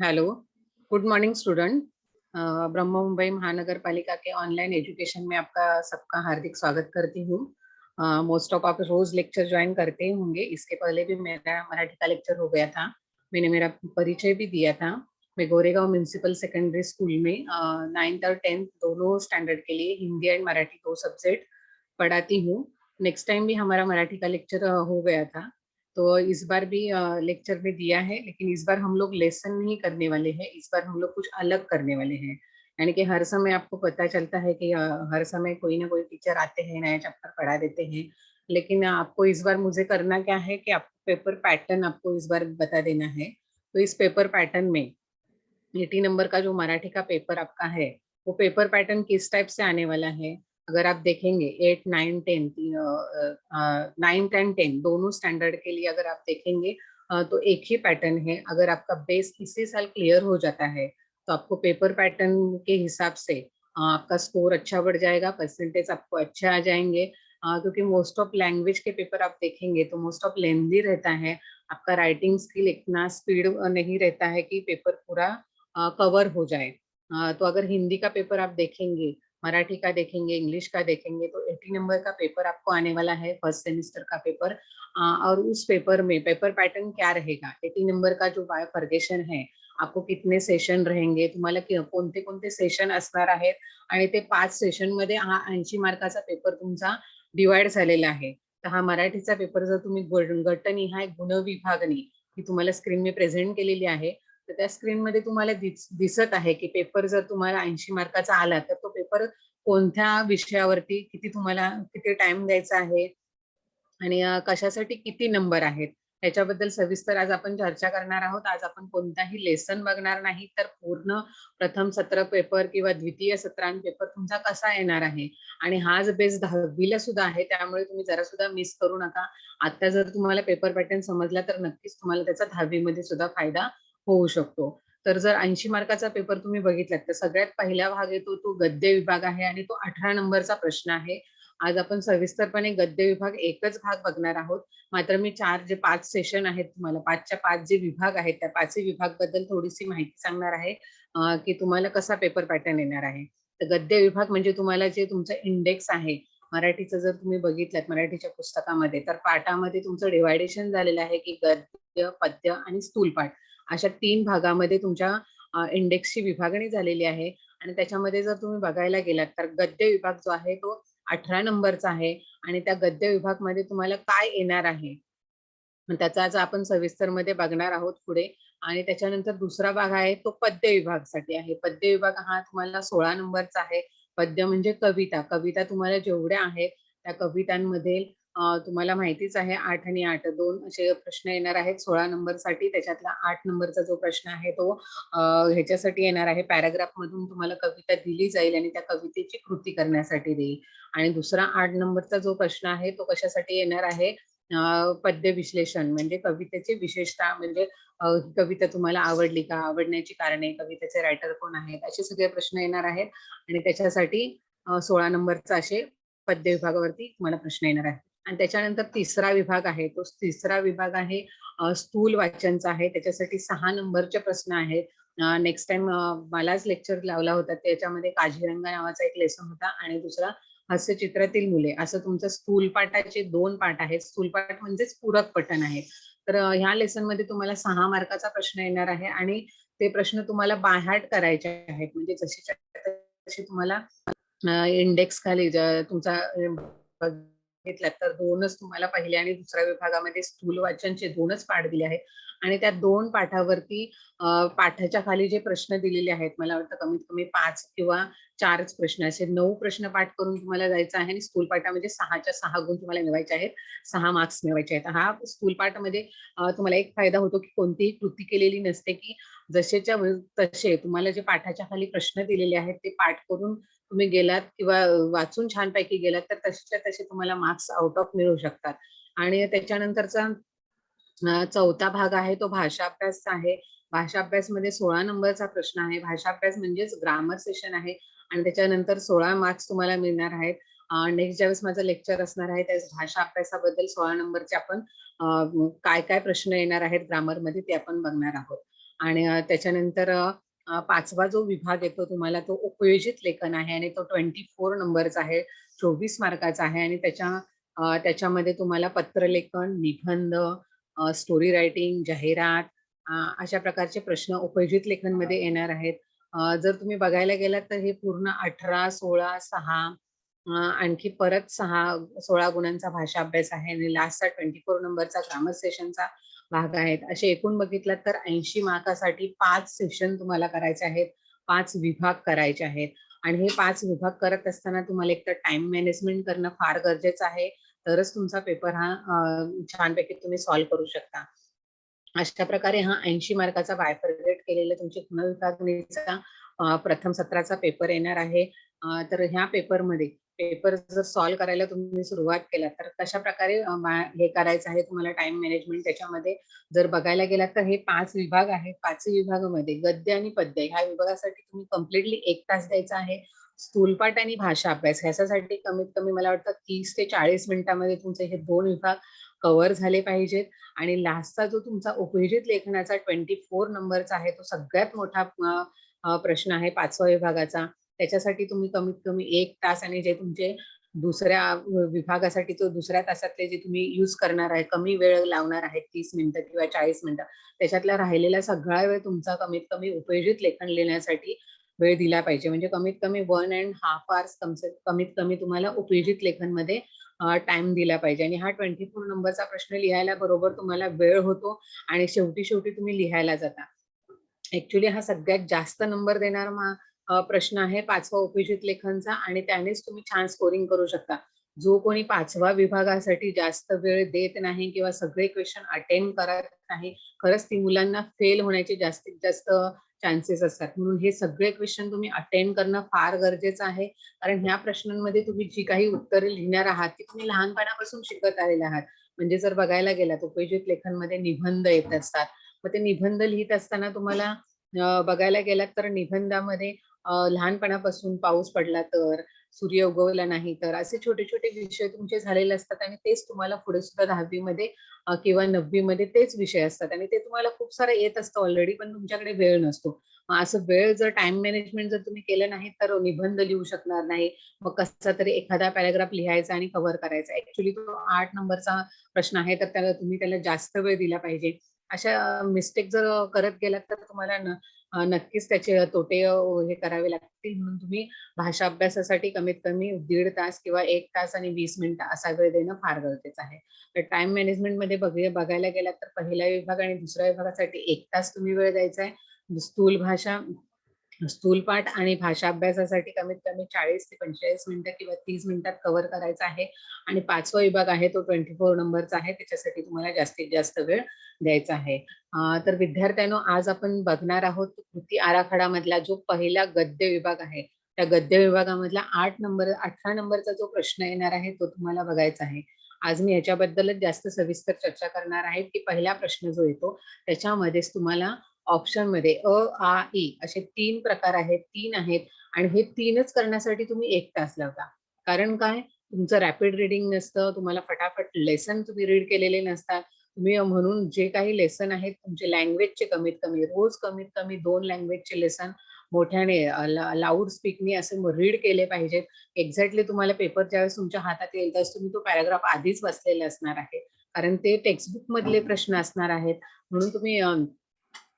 Hello, good morning student. ब्रह्म मुंबई महानगर पालिका के online education में आपका सबका हार्दिक स्वागत करती हूँ। मोस्ट ऑफ आप रोज लेक्चर ज्वाइन करते ही होंगे। इसके पहले भी मेरा मराठी का लेक्चर हो गया था। मैंने मेरा परिचय भी दिया था। मैं गोरेगांव म्यूनिसिपल सेकेंडरी स्कूल में 9th और 10th दोनों स्टैंडर्ड के लिए हिंदी एंड मराठी दो सब्जेक्ट पढ़ाती हूँ। नेक्स्ट टाइम भी हमारा मराठी का लेक्चर हो गया था, तो इस बार भी लेक्चर में दिया है, लेकिन इस बार हम लोग लेसन नहीं करने वाले हैं। इस बार हम लोग कुछ अलग करने वाले हैं। यानी कि हर समय आपको पता चलता है कि हर समय कोई ना कोई टीचर आते हैं, नया चैप्टर पढ़ा देते हैं, लेकिन आपको इस बार मुझे करना क्या है कि आपको पेपर पैटर्न आपको इस बार बता देना है। तो इस पेपर पैटर्न में 80 नंबर का जो मराठी का पेपर आपका है, वो पेपर पैटर्न किस टाइप से आने वाला है। अगर आप देखेंगे 8, 9, 10, 9th एंड 10 दोनों स्टैंडर्ड के लिए अगर आप देखेंगे तो एक ही पैटर्न है। अगर आपका बेस इसी साल क्लियर हो जाता है तो आपको पेपर पैटर्न के हिसाब से आपका स्कोर अच्छा बढ़ जाएगा, परसेंटेज आपको अच्छे आ जाएंगे। क्योंकि most of language K paper आप देखेंगे तो मोस्ट ऑफ लेंथी रहता है। आपका राइटिंग स्किल इतना स्पीड नहीं रहता है कि पेपर पूरा कवर हो जाए। तो अगर हिंदी का पेपर आप देखेंगे, मराठी का देखेंगे, इंग्लिश का देखेंगे, तो 80 नंबर का पेपर आपको आने वाला है, फर्स्ट सेमिस्टर का पेपर। और उस पेपर में पेपर पैटर्न क्या रहेगा, 80 नंबर का जो बायोफर्गेशन है, आपको कितने सेशन रहेंगे, तुम्हाला कोणते कोणते सेशन असणार आहेत, आणि ते 5 सेशन मध्ये हा 80 मार्काचा पेपर तुमचा डिवाइड झालेला आहे। तर हा मराठीचा पेपर जर तुम्ही गटनिहाय गुणविभागणी ही तुम्हाला स्क्रीन में प्रेझेंट केलेली आहे, तर त्या स्क्रीन मध्ये तुम्हाला दिसत आहे की पेपर जर तुम्हाला 80 मार्काचा आला तर तो पेपर कोणत्या विषयावरती किती तुम्हाला किती टाइम द्यायचा आहे आणि कशासाठी किती नंबर आहेत त्याच्याबद्दल सविस्तर आज आपण चर्चा करणार आहोत। आज आपण कोणताही लेसन बघणार नाही, तर पूर्ण प्रथम सत्र पेपर किंवा द्वितीय सत्रांत पेपर तुमचा कसा येणार आहे, आणि हाच बेस 10वीला सुद्धा आहे, त्यामुळे तुम्ही जरा सुद्धा मिस करू नका। आता जर तुम्हाला पेपर पॅटर्न समजला तर नक्कीच तुम्हाला त्याचा 10वी मध्ये सुद्धा फायदा होऊ शकतो। तर जर 80 मार्काचा पेपर तुम्ही बघितलात तर सगळ्यात पहिला भाग येतो तो गद्य विभाग आहे, आणि तो 18 नंबरचा प्रश्न आहे। आज आपण सविस्तरपणे गद्य विभाग एकच भाग बघणार आहोत। मात्र मी जे 5 सेशन आहेत, तुम्हाला 5च्या 5 जे विभाग आहेत त्या 5ही विभाग बद्दल थोडीशी माहिती सांगणार आहे, की तुम्हाला कसा पेपर पॅटर्न येणार आहे। तर गद्य विभाग म्हणजे तुम्हाला जे तुमचं इंडेक्स आहे मराठीचं, जर तुम्ही बघितलात मराठीच्या पुस्तकामध्ये, तर पाठामध्ये तुमचं डिवायडेशन झालेलं आहे की गद्य, पद्य आणि स्थूलपाठ अशा 3 भागामध्ये तुमच्या इंडेक्सची विभागणी झालेली आहे। आणि त्याच्यामध्ये जर तुम्ही बघायला गेलात तर गद्य विभाग जो आहे तो 18 नंबरचा आहे, आणि त्या गद्य विभाग मध्ये तुम्हाला काय येणार आहे त्याचा आज आपण सविस्तर मध्ये बघणार आहोत पुढे। आणि त्याच्यानंतर दुसरा भाग आहे तो पद्य विभागासाठी आहे। पद्य विभाग हा तुम्हाला 16 नंबरचा आहे। पद्य म्हणजे कविता, कविता तुम्हाला जेवढ्या आहेत त्या कवितांमध्ये तुम्हाला माहितीच आहे 8 आणि 8 दोन असे प्रश्न येणार आहेत 16 नंबरसाठी। त्याच्यातला 8 नंबरचा जो प्रश्न आहे तो ह्याच्यासाठी येणार आहे, पॅराग्राफ मधून तुम्हाला कविता दिली जाईल आणि त्या कवितेची कृती करण्यासाठी देईल। आणि दुसरा 8 नंबरचा जो प्रश्न आहे तो कशासाठी येणार आहे, पद्य विश्लेषण म्हणजे कवितेची विशेषता, म्हणजे कविता तुम्हाला आवडली का, आवडण्याची कारणे, कवितेचे रायटर कोण आहेत, असे सगळे प्रश्न येणार आहेत। आणि त्याच्यासाठी 16 नंबरचा असे पद्य विभागावरती तुम्हाला प्रश्न येणार आहे। आणि त्याच्यानंतर तिसरा विभाग आहे, तो तिसरा विभाग आहे स्थूल वाचनचा आहे। त्याच्यासाठी 6 नंबरचे प्रश्न आहेत। नेक्स्ट टाइम मलाच लेक्चर लावला होता, त्याच्यामध्ये काझीरंगा नावाचा एक लेसन होता आणि दुसरा हास्यचित्रातील मुले, असं तुमचं स्थूल पाठाचे 2 पाठ आहेत। स्थूल पाठ म्हणजेच पूरक पठण आहे। तर ह्या लेसन मध्ये तुम्हाला 6 मार्काचा प्रश्न येणार आहे, आणि ते प्रश्न तुम्हाला बाय हार्ट करायचे आहेत, म्हणजे जशीच्या तशी तुम्हाला इंडेक्स खाली तुमचा बघितला तर 2च तुम्हाला पहिल्या आणि दुसऱ्या विभागामध्ये स्थूल वाचनचे 2च पाठ दिले आहेत। आणि त्या 2 पाठावरती पाठाच्या खाली जे प्रश्न दिलेले आहेत, मला वाटतं कमीत कमी 5 किंवा 4च प्रश्न, असे 9 प्रश्न पाठ करून तुम्हाला जायचं आहे। आणि स्थूल पाठामध्ये 6च्या 6 गुण तुम्हाला मिळवायचे आहेत, 6 मार्क्स मिळवायचे आहेत। हा स्थूल पाठामध्ये तुम्हाला एक फायदा होतो की कोणतीही कृती केलेली नसते, की जसेच्या तसे तुम्हाला जे पाठाच्या खाली प्रश्न दिलेले आहेत ते पाठ करून तुम्ही गेलात किंवा वाचून छानपैकी गेलात तर तसेच्या तसे तुम्हाला मार्क्स आउट ऑफ मिळू शकतात। आणि त्याच्यानंतरचा चौथा भाग आहे तो भाषा अभ्यास आहे। भाषा अभ्यास मध्ये 16 नंबरचा प्रश्न आहे। भाषा अभ्यास म्हणजेच ग्रामर सेशन आहे, आणि त्याच्यानंतर 16 मार्क्स तुम्हाला मिळणार आहेत। नेक्स्ट ज्यावेळेस माझं लेक्चर असणार आहे त्यावेळेस भाषा अभ्यासाबद्दल 16 नंबरचे आपण काय काय प्रश्न येणार आहेत ग्रामर मध्ये ते आपण बघणार आहोत। आणि त्याच्यानंतर पाचवा जो विभाग येतो तुम्हाला तो उपयोजित लेखन आहे आणि तो 24 नंबरचा आहे, 24 मार्काचा आहे आणि त्याच्यामध्ये तुम्हाला पत्रलेखन, निबंध, स्टोरी रायटिंग, जाहिरात अशा प्रकारचे प्रश्न उपयोजित लेखनमध्ये येणार आहेत. जर तुम्ही बघायला गेलात तर हे पूर्ण 18, 16, 6 आणखी परत 16 गुणांचा भाषा अभ्यास आहे आणि लास्टचा 24 नंबरचा ग्रामर सेशनचा भाग आहेत. असे एकूण बघितलं तर 80 मार्कासाठी 5 सेशन तुम्हाला करायचे आहेत, 5 विभाग करायचे आहेत आणि हे 5 विभाग करत असताना तुम्हाला एक तर टाइम मॅनेजमेंट करणं फार गरजेचं आहे, तरच तुमचा पेपर हा छानपैकी तुम्ही सॉल्व्ह करू शकता. अशा प्रकारे हा 80 मार्काचा बायफर्गेट केलेला तुमचे पुनर्विभागणीचा प्रथम सत्राचा पेपर येणार आहे. तर ह्या पेपरमध्ये पेपर जर सॉल्व्ह करायला तुम्ही सुरुवात केला तर कशा प्रकारे हे करायचं आहे तुम्हाला टाइम मॅनेजमेंट त्याच्यामध्ये जर बघायला गेलात तर हे 5 विभाग आहेत. 5 विभागामध्ये गद्य आणि पद्य ह्या विभागासाठी तुम्ही कम्प्लिटली 1 तास द्यायचा आहे. स्थूलपाठ आणि भाषा अभ्यास ह्याच्यासाठी कमीत कमी मला वाटतं 30 ते 40 मिनिटांमध्ये तुमचे हे 2 विभाग कव्हर झाले पाहिजेत आणि लास्टचा जो तुमचा उपयोजित लेखनाचा 24 नंबरचा आहे तो सगळ्यात मोठा प्रश्न आहे 5व्या विभागाचा. त्याच्यासाठी तुम्ही कमीत कमी 1 तास आणि जे तुमचे दुसऱ्या विभागासाठी तो दुसऱ्या तासातले जे तुम्ही यूज करणार आहे, कमी वेळ लावणार आहे 30 मिनिटं किंवा 40 मिनिटं, त्याच्यातला राहिलेला सगळा वेळ तुमचा कमीत कमी उपयोजित लेखन लिहिण्यासाठी वेळ दिला पाहिजे. म्हणजे कमीत कमी 1 1/2 आवर्स कमीत कमी तुम्हाला उपयोजित लेखनमध्ये टाइम दिला पाहिजे आणि हा 24 नंबरचा प्रश्न लिहायला बरोबर तुम्हाला वेळ होतो आणि शेवटी तुम्ही लिहायला जाता. ऍक्च्युली हा सगळ्यात जास्त नंबर देणारा प्रश्न आहे 5वा उपयोजित लेखनचा आणि त्यानेच तुम्ही छान स्कोरिंग करू शकता. जो कोणी 5व्या विभागासाठी जास्त वेळ देत नाही किंवा सगळे क्वेश्चन अटेंड करत नाही, खरंच ती मुलांना फेल होण्याचे जास्तीत जास्त चान्सेस असतात. म्हणून हे सगळे क्वेश्चन तुम्ही अटेंड करणं फार गरजेचं आहे. कारण ह्या प्रश्नांमध्ये तुम्ही जी काही उत्तरे लिहिणार आहात ती तुम्ही लहानपणापासून शिकत आलेले आहात. म्हणजे जर बघायला गेलात उपयोजित लेखनमध्ये निबंध येत असतात. मग ते निबंध लिहित असताना तुम्हाला बघायला गेलात तर निबंधामध्ये लहानपणापासून पाऊस पडला तर, सूर्य उगवला नाही तर असे छोटे छोटे विषय तुमचे झालेले असतात आणि तेच तुम्हाला पुढे सुद्धा 10वी मध्ये किंवा 9वी मध्ये तेच विषय असतात आणि ते तुम्हाला खूप सारं येत असतं ऑलरेडी पण तुमच्याकडे वेळ नसतो. मग असं वेळ जर टाइम मॅनेजमेंट जर तुम्ही केलं नाही तर निबंध लिहू शकणार नाही. मग कसा तरी एखादा पॅराग्राफ लिहायचा आणि कव्हर करायचा. ऍक्च्युली तो 8 नंबरचा प्रश्न आहे तर तुम्ही त्याला जास्त वेळ दिला पाहिजे. अशा मिस्टेक जर करत गेलात तर तुम्हाला नक्कीच त्याचे तोटे हे करावे लागतील. म्हणून तुम्ही भाषा अभ्यासासाठी कमीत कमी 1.5 तास किंवा 1 तास आणि 20 मिनिटं असा वेळ देणं फार गरजेचं आहे. तर टाइम मॅनेजमेंट मध्ये बघायला गेलात तर पहिला विभाग आणि दुसऱ्या विभागासाठी 1 तास तुम्ही वेळ द्यायचा आहे. स्थूल भाषा, स्थूलपाठ आणि भाषा अभ्यासासाठी कमीत कमी 40 ते 45 मिनिटं किंवा 30 मिनिटात कव्हर करायचा आहे आणि 5वा विभाग आहे तो 24 नंबरचा आहे. त्याच्यासाठी तुम्हाला जास्तीत जास्त वेळ द्यायचा आहे. तर विद्यार्थ्यांनो आज आपण बघणार आहोत कृती आराखडा मधला जो पहिला गद्य विभाग आहे. त्या गद्य विभागामधला 18 नंबरचा जो प्रश्न येणार आहे तो तुम्हाला बघायचा आहे. आज मी ह्याच्याबद्दलच जास्त सविस्तर चर्चा करणार आहे की पहिला प्रश्न जो येतो त्याच्यामध्येच तुम्हाला ऑप्शन मध्ये अ, आ, इ असे 3 प्रकार आहेत, 3 आहेत आणि हे 3च करण्यासाठी तुम्ही 1 तास लावता. कारण काय? तुमचं रॅपिड रीडिंग नसतं, तुम्हाला फटाफट लेसन तुम्ही रीड केलेले नसतात. तुम्ही म्हणून जे काही लेसन आहेत तुमचे लँग्वेजचे कमीत कमी रोज कमीत कमी 2 लँग्वेजचे लेसन मोठ्याने लाऊड स्पीकनी असे रीड केले पाहिजेत. एक्झॅक्टली तुम्हाला पेपर ज्यावेळेस तुमच्या हातात येईल त्यावेळेस तुम्ही तो पॅराग्राफ आधीच वाचलेला असणार आहे. कारण ते टेक्स्टबुक मधले प्रश्न असणार आहेत. म्हणून तुम्ही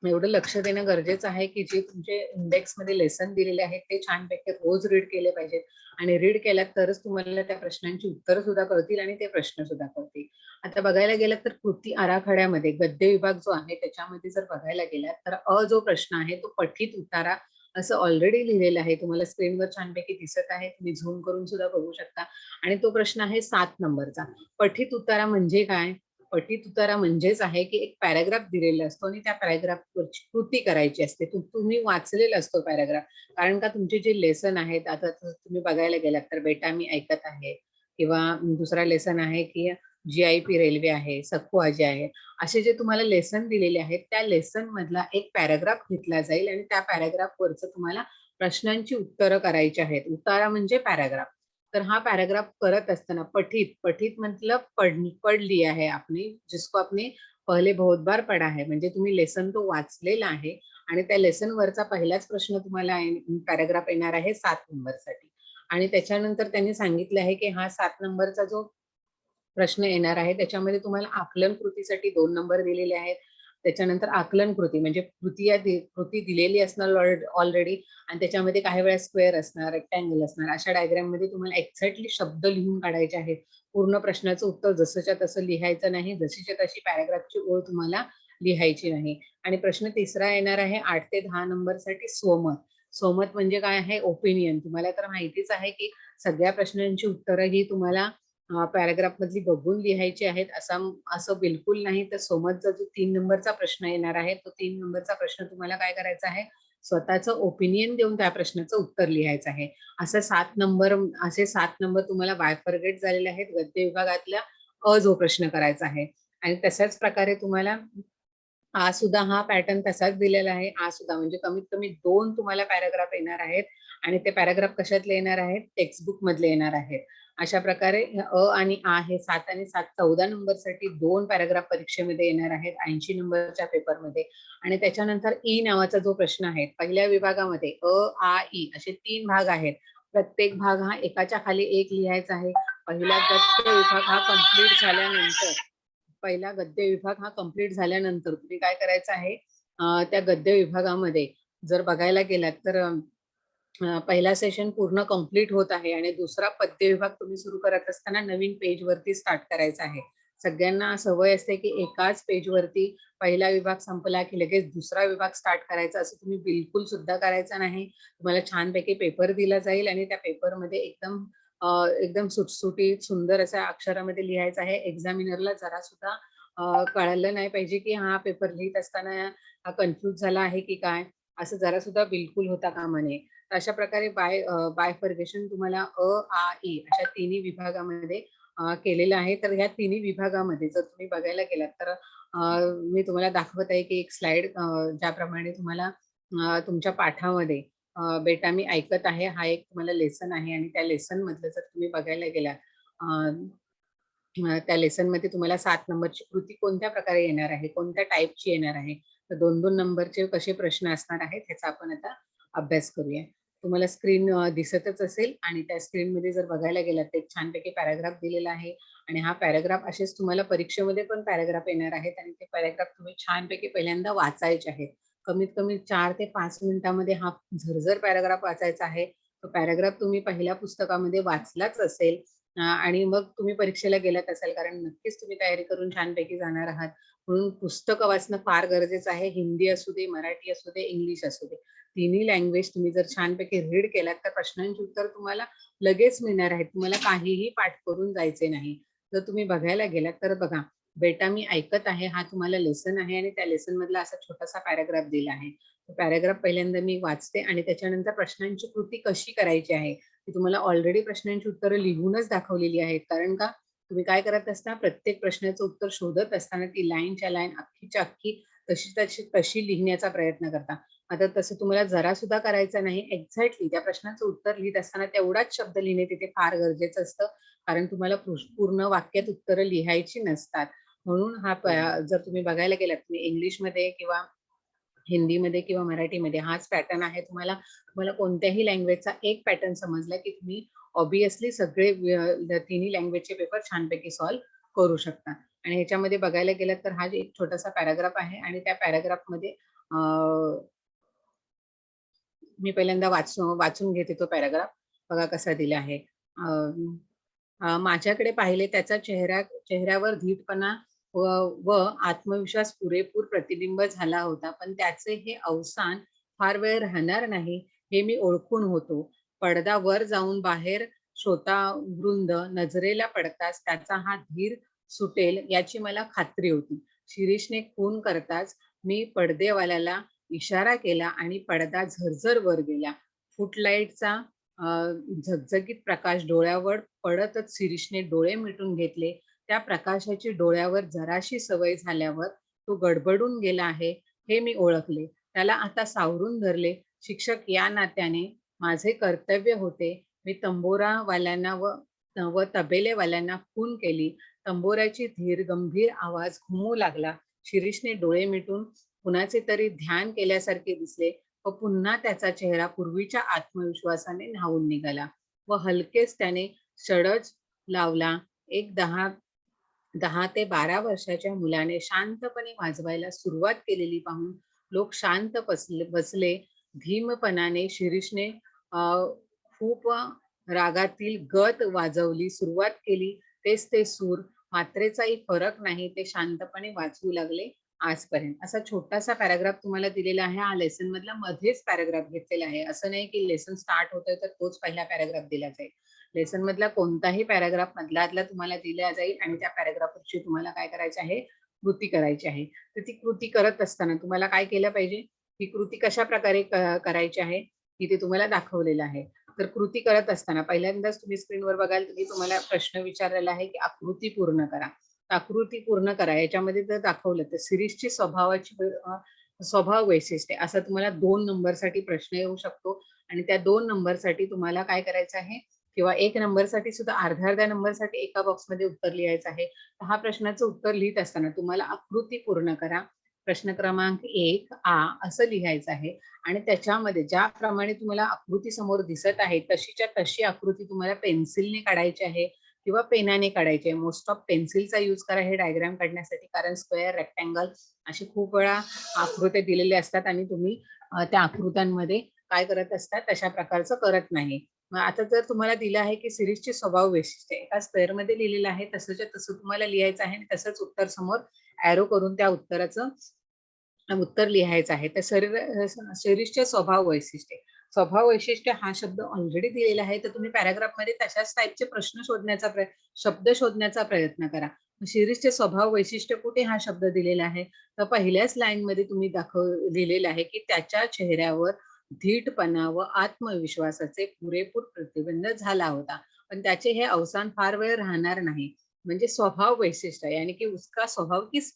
एवढं लक्ष देणं गरजेचं आहे की जे तुमचे इंडेक्स मध्ये लेसन दिलेले आहेत ते छानपैकी रोज रीड केले पाहिजेत आणि रीड केल्यात तरच तुम्हाला त्या प्रश्नांची उत्तरं सुद्धा कळतील आणि ते प्रश्न सुद्धा कळतील. आता बघायला गेलं तर कृती आराखड्यामध्ये गद्य विभाग जो आहे त्याच्यामध्ये जर बघायला गेलात तर जो प्रश्न आहे तो पठित उतारा असं ऑलरेडी लिहिलेलं आहे. तुम्हाला स्क्रीनवर छानपैकी दिसत आहे. तुम्ही झूम करून सुद्धा बघू शकता आणि तो प्रश्न आहे 7 नंबरचा. पठित उतारा म्हणजे काय? पठित उतारा म्हणजेच आहे की एक पॅराग्राफ दिलेला असतो आणि त्या पॅराग्राफवरची कृती करायची असते. तुम्ही वाचलेला असतो पॅराग्राफ. कारण का तुमचे जे लेसन आहेत आता तुम्ही बघायला गेलात तर बेटा मी ऐकत आहे किंवा दुसरा लेसन आहे की GIP रेल्वे आहे, सखू आजी आहे. असे जे तुम्हाला लेसन दिलेले आहेत त्या लेसन मधला एक पॅराग्राफ घेतला जाईल आणि त्या पॅराग्राफ वरचं तुम्हाला प्रश्नांची उत्तरं करायची आहेत. उतारा म्हणजे पॅराग्राफ. तर हा पॅराग्राफ करत असताना पठित पठित मतलब पढ़ लिया है आपने जिसको आपने पहले बहुत बार पढ़ा है, म्हणजे तुम्ही लेसन तो वाचलेला आहे आणि त्या लेसन वरचा पहिलाच प्रश्न तुम्हाला पॅराग्राफ येणार आहे 7 नंबरसाठी. आणि त्याच्यानंतर त्यांनी सांगितलं आहे की हा 7 नंबरचा जो प्रश्न येणार आहे त्याच्यामध्ये तुम्हाला आकलन कृतीसाठी 2 नंबर दिलेले आहेत. त्याच्यानंतर आकलन कृती म्हणजे कृती दिलेली असणार ऑलरेडी आणि त्याच्यामध्ये काही वेळा स्क्वेअर असणार, रेक्टँगल असणार. अशा डायग्राम मध्ये तुम्हाला एक्झॅक्टली शब्द लिहून काढायचे आहेत. पूर्ण प्रश्नाचं उत्तर जसंच्या तसं लिहायचं नाही, जशीच्या तशी पॅराग्राफची ओळ तुम्हाला लिहायची नाही. आणि प्रश्न तिसरा येणार आहे 8 ते 10 नंबरसाठी स्वमत. स्वमत म्हणजे काय आहे? ओपिनियन. तुम्हाला तर माहितीच आहे की सगळ्या प्रश्नांची उत्तरं ही तुम्हाला पॅराग्राफ मधली बघून लिहायची आहेत असं बिलकुल नाही. तर स्वमतचा जो 3 नंबरचा प्रश्न येणार आहे तो 3 नंबरचा प्रश्न तुम्हाला काय करायचा आहे? स्वतःचं ओपिनियन देऊन त्या प्रश्नाचं उत्तर लिहायचं आहे. असे 7 नंबर तुम्हाला बायफर्गेट झालेले आहेत. गद्य विभागातल्या जो प्रश्न करायचा आहे आणि तशाच प्रकारे तुम्हाला सुद्धा हा पॅटर्न तसाच दिलेला आहे. सुद्धा म्हणजे कमीत कमी 2 तुम्हाला पॅराग्राफ येणार आहेत आणि ते पॅराग्राफ कशातले येणार आहेत? टेक्स्टबुक मधले येणार आहेत. अशा प्रकारे आणि हे 7 आणि 7 14 नंबरसाठी 2 पॅराग्राफ परीक्षेमध्ये येणार आहेत 80 नंबरच्या पेपरमध्ये. आणि त्याच्यानंतर ई नावाचा जो प्रश्न आहे पहिल्या विभागामध्ये ई असे 3 भाग आहेत. प्रत्येक भाग हा एकाच्या खाली एक लिहायचा आहे. पहिला गद्य विभाग हा कंप्लीट झाल्यानंतर पहिला गद्य विभाग हा कंप्लीट झाल्यानंतर तुम्ही काय करायचं आहे? त्या गद्य विभागामध्ये जर बघायला गेलात तर पहिला सेशन पूर्ण कंप्लीट होत आहे आणि दुसरा पद्य विभाग तुम्ही सुरू करत असताना नवीन पेज वरती स्टार्ट करायचा आहे. सगळ्यांना सवय असते की एकाच पेज वरती पहिला विभाग संपला की लगेच दुसरा विभाग स्टार्ट करायचा, असं तुम्ही बिलकुल सुद्धा करायचं नाही. तुम्हाला छानपैकी पेपर दिला जाईल आणि त्या पेपरमध्ये एकदम सुटसुटीत सुंदर अशा अक्षरामध्ये लिहायचं आहे. एक्झामिनरला जरा सुद्धा कळलं नाही पाहिजे की हा पेपर लिहित असताना हा कन्फ्यूज झाला आहे की काय, असं जरा सुद्धा बिलकुल होता कामा नये. अशा प्रकारे बायफर्गेशन तुम्हाला ई अशा तिन्ही विभागामध्ये केलेलं आहे. तर ह्या तिन्ही विभागामध्ये जर तुम्ही बघायला गेलात तर मी तुम्हाला दाखवत आहे की एक स्लाइड ज्याप्रमाणे तुम्हाला तुमच्या पाठामध्ये बेटा मी ऐकत आहे हा एक तुम्हाला लेसन आहे आणि त्या लेसन मधलं जर तुम्ही बघायला गेलात त्या लेसन मध्ये तुम्हाला 7 नंबरची कृती कोणत्या प्रकारे येणार आहे, कोणत्या टाईपची येणार आहे, तर 2-2 नंबरचे कसे प्रश्न असणार आहेत ह्याचा आपण आता अभ्यास करूया. तुम्हाला स्क्रीन दिसतच असेल आणि त्या स्क्रीनमध्ये जर बघायला गेलात तर एक छानपैकी पॅराग्राफ दिलेला आहे आणि हा पॅराग्राफ असेच तुम्हाला परीक्षेमध्ये पण पॅराग्राफ येणार आहेत आणि ते पॅराग्राफ तुम्ही छानपैकी पहिल्यांदा वाचायचे आहेत. कमीत कमी 4 ते 5 मिनिटांमध्ये हा झरझर पॅराग्राफ वाचायचा आहे. तो पॅराग्राफ तुम्ही पहिल्या पुस्तकामध्ये वाचलाच असेल आणि मग तुम्ही परीक्षेला गेलात असाल कारण नक्कीच तुम्ही तयारी करून छानपैकी जाणार आहात. म्हणून पुस्तकं वाचणं फार गरजेचं आहे. हिंदी असू दे, मराठी असू दे, इंग्लिश असू दे. तिन्ही लँग्वेज तुम्ही जर छानपैकी रीड केलात तर प्रश्नांची उत्तर तुम्हाला लगेच मिळणार आहेत. तुम्हाला काहीही पाठ करून जायचे नाही. जर तुम्ही बघायला गेलात तर बघा, बेटा मी ऐकत आहे हा तुम्हाला लेसन आहे आणि त्या लेसन मधला असा छोटासा पॅराग्राफ दिला आहे. तो पॅराग्राफ पहिल्यांदा मी वाचते आणि त्याच्यानंतर प्रश्नांची कृती कशी करायची आहे ती तुम्हाला ऑलरेडी प्रश्नांची उत्तरं लिहूनच दाखवलेली आहेत. कारण का तुम्ही काय करत असता प्रत्येक प्रश्नाचं उत्तर शोधत असताना ती लाईनच्या लाईन अख्खीच्या अख्खी तशी लिहिण्याचा प्रयत्न करता. आता तसं तुम्हाला जरा सुद्धा करायचं नाही. एक्झॅक्टली त्या प्रश्नाचं उत्तर लिहित असताना तेवढाच शब्द लिहिणे तिथे फार गरजेचं असतं. कारण तुम्हाला पूर्ण वाक्यात उत्तरं लिहायची नसतात. म्हणून जर तुम्ही बघायला गेलात तुम्ही इंग्लिशमध्ये किंवा हिंदीमध्ये किंवा मराठीमध्ये हाच पॅटर्न आहे. तुम्हाला कोणत्याही लँग्वेजचा एक पॅटर्न समजला की तुम्ही ऑब्व्हियसली सगळे तिन्ही लँग्वेजचे पेपर छानपैकी सॉल्व्ह करू शकता. आणि ह्याच्यामध्ये बघायला गेलं तर हा एक छोटासा पॅराग्राफ आहे आणि त्या पॅराग्राफमध्ये मी पहिल्यांदा वाचून घेते तो पॅराग्राफ. बघा कसा दिला आहे. माझ्याकडे पाहिले त्याचा चेहऱ्यावर धीटपणा व व आत्मविश्वास पुरेपूर प्रतिबिंब झाला होता. पण त्याचे हे अवसान फार वेळ राहणार नाही हे मी ओळखून होतो. पडदा वर जाऊन बाहेर श्रोतावृंद नजरेला पडताच त्याचा हा धीर सुटेल याची मला खात्री होती. शिरीषने खून करताच मी पडदेवाल्याला इशारा केला आणि पडदा झरझर वर गेला. फुटलाईटचा झगझगीत प्रकाश डोळ्यावर पडतच शिरीषने डोळे मिटून घेतले. त्या प्रकाशाची डोळ्यावर जराशी सवय झाल्यावर तो गडबडून गेला आहे हे मी ओळखले. त्याला आता सावरून धरले. शिक्षक या नात्याने माझे कर्तव्य होते. मी तंबोरावाल्यांना व तबेलेवाल्यांना खून केली. तंबोऱ्याची धीर गंभीर आवाज घुमू लागला. शिरीषने डोळे मिटून कुणाचे तरी ध्यान केल्यासारखे दिसले व पुन्हा त्याचा चेहरा पूर्वीच्या आत्मविश्वासाने न्हावून निघाला व हलकेच त्याने षडज लावला. एक 10 ते 12 वर्षाच्या मुलाने शांतपणे वाजवायला सुरुवात केलेली पाहून लोक शांत बसले. धीमपणाने शिरीषने खूप रागातील गत वाजवली सुरुवात केली. तेच ते सूर, मात्रेचाही फरक नाही. ते शांतपणे वाचवू लागले आजपर्यंत. असा छोटासा पॅराग्राफ तुम्हाला दिलेला आहे. हा लेसन मधला मध्येच पॅराग्राफ घेतलेला आहे. असं नाही की लेसन स्टार्ट होतोय तर तोच पहिला पॅराग्राफ दिला जाईल. लेसन मधला कोणताही पॅराग्राफ मधला तुम्हाला दिला जाईल आणि त्या पॅराग्राफची तुम्हाला काय करायचं आहे, कृती करायची आहे. तर ती कृती करत असताना तुम्हाला काय केलं पाहिजे, ही कृती कशा प्रकारे करायची आहे, इथे तुम्हाला दाखवलेलं आहे. तर कृती करत असताना पहिल्यांदाच तुम्ही स्क्रीनवर बघाल तर तुम्हाला प्रश्न विचारलेला आहे की आकृती पूर्ण करा. आकृती पूर्ण करा याच्यामध्ये जर दाखवलं तर सिरीजची स्वभाव वैशिष्ट्ये असं तुम्हाला 2 नंबरसाठी प्रश्न येऊ शकतो आणि त्या 2 नंबरसाठी तुम्हाला काय करायचं आहे किंवा 1 नंबरसाठी सुद्धा अर्ध्या नंबरसाठी एका बॉक्समध्ये उत्तर लिहायचं आहे. तर हा प्रश्नाचं उत्तर लिहित असताना तुम्हाला आकृती पूर्ण करा. प्रश्न क्रमांक 1 आ असं लिहायचं आहे आणि त्याच्यामध्ये ज्याप्रमाणे तुम्हाला आकृती समोर दिसत आहे तशीच्या तशी आकृती तुम्हाला पेन्सिलने काढायची आहे किंवा पेनाने काढायची आहे. मोस्ट ऑफ पेन्सिलचा यूज करा हे डायग्राम काढण्यासाठी, कारण स्क्वेअर, रेक्टँगल अशी खूप वेळा आकृत्या दिलेल्या असतात आणि तुम्ही त्या आकृत्यांमध्ये काय करत असतात तशा प्रकारचं करत नाही. मग आता जर तुम्हाला दिलं आहे की सिरीजचे स्वभाव वैशिष्ट्ये एका स्क्वेअर मध्ये लिहिलेलं आहे तसंच्या तसं तुम्हाला लिहायचं आहे आणि तसंच उत्तर समोर ॲरो करून त्या उत्तराचं उत्तर लिहायचं आहे. तर सिरीजचे स्वभाव वैशिष्ट्य हा शब्द ऑलरेडी दिलेला आहे तर तुम्ही पॅराग्राफ मध्ये तशाच टाईपचे प्रश्न शब्द शोधण्याचा प्रयत्न करा. सिरीजचे स्वभाव वैशिष्ट्य कुठे हा शब्द दिलेला आहे तर पहिल्याच लाईन मध्ये तुम्ही लिहिलेलं आहे की त्याच्या चेहऱ्यावर धीटपणा व आत्मविश्वासाचे पुरेपूर प्रतिबिंब झाला होता, पण त्याचे हे अवसान फार वेळ राहणार नाही. म्हणजे स्वभाव वैशिष्ट्य यानी कि उसका स्वभाव किस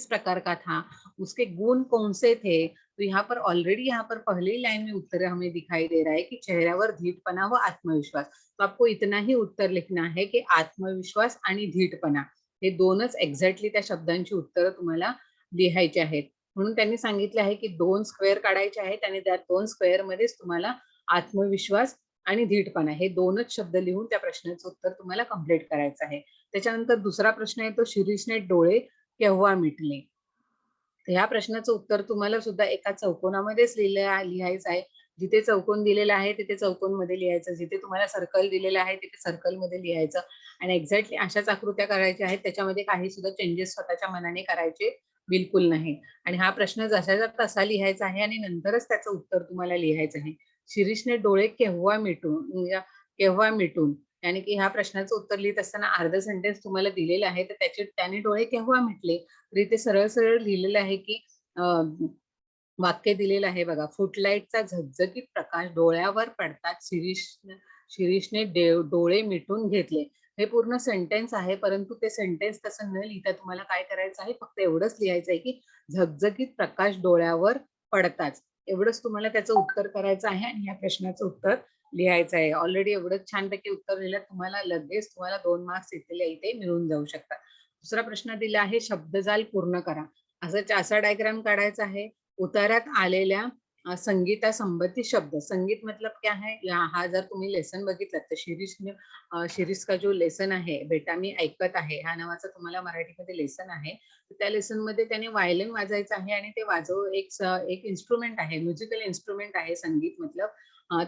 प्रकार का था, उसके गुण कौन से थे। तो यहाँ पर पहली लाइन में उत्तर हमें दिखाई दे रहा है कि चेहऱ्यावर धीटपणा व आत्मविश्वास। तो आपको इतना ही उत्तर लिखना है की आत्मविश्वास आणि धीटपणा हे दोनच एक्झॅक्टली त्या शब्दांची उत्तर तुम्हाला लिहायची आहेत. म्हणून त्यांनी सांगितलं आहे की 2 स्क्वेअर काढायचे आहेत आणि त्या 2 स्क्वेअर मध्येच तुम्हाला आत्मविश्वास आणि धीटपणा हे दोनच शब्द लिहून त्या प्रश्नाचं उत्तर तुम्हाला कंप्लीट करायचं आहे. त्याच्यानंतर दुसरा प्रश्न आहे तो शिरीषने डोळे केव्हा मिटले. ह्या प्रश्नाचं उत्तर तुम्हाला सुद्धा एका चौकोनामध्येच लिहायचं आहे. जिथे चौकोन दिलेला आहे तिथे चौकोन मध्ये लिहायचं, जिथे तुम्हाला सर्कल दिलेलं आहे तिथे सर्कल मध्ये लिहायचं आणि एक्झॅक्टली अशाच आकृत्या करायच्या आहेत. त्याच्यामध्ये काही सुद्धा चेंजेस स्वतःच्या मनाने करायचे बिलकुल नाही आणि हा प्रश्न जसाचा तसा लिहायचा आहे आणि नंतरच त्याचं उत्तर तुम्हाला लिहायचं आहे. शिरीषने डोळे केव्हा मिटून यानी की ह्या प्रश्नाचं उत्तर लिहित असताना अर्ध सेंटेन्स तुम्हाला दिलेलं आहे तर त्याने डोळे केव्हा मिटले, तर इथे सरळ सरळ लिहिलेलं आहे की वाक्य दिलेलं आहे बघा, फुटलाईटचा झगझगीत प्रकाश डोळ्यावर पडतात शिरीषने डोळे मिटून घेतले. हे पूर्ण सेंटेन्स आहे परंतु ते सेंटेन्स तसं न लिहिता तुम्हाला काय करायचं आहे, फक्त एवढंच लिहायचं आहे की झगझगीत प्रकाश डोळ्यावर पडताच, एवढंच तुम्हाला त्याचं उत्तर करायचं आहे आणि या प्रश्नाचं उत्तर लिहायचं आहे. ऑलरेडी एवढंच छानपैकी उत्तर लिहिलं तुम्हाला लगेच 2 मार्क्स इथे मिळून जाऊ शकतात. दुसरा प्रश्न दिला आहे शब्दजाल पूर्ण करा. असा डायग्राम काढायचा आहे. उतार्यात आलेल्या संगीतासंबंधी शब्द, संगीत मतलब क्या है, हा जर तुम्ही लेसन बघितलं तर शिरीष का जो लेसन आहे बेटा मी ऐकत आहे ह्या नावाचं तुम्हाला मराठीमध्ये लेसन आहे. त्या लेसन मध्ये त्याने व्हायोलिन वाजायचं आहे आणि ते एक इन्स्ट्रुमेंट आहे, म्युझिकल इन्स्ट्रुमेंट आहे संगीत मतलब.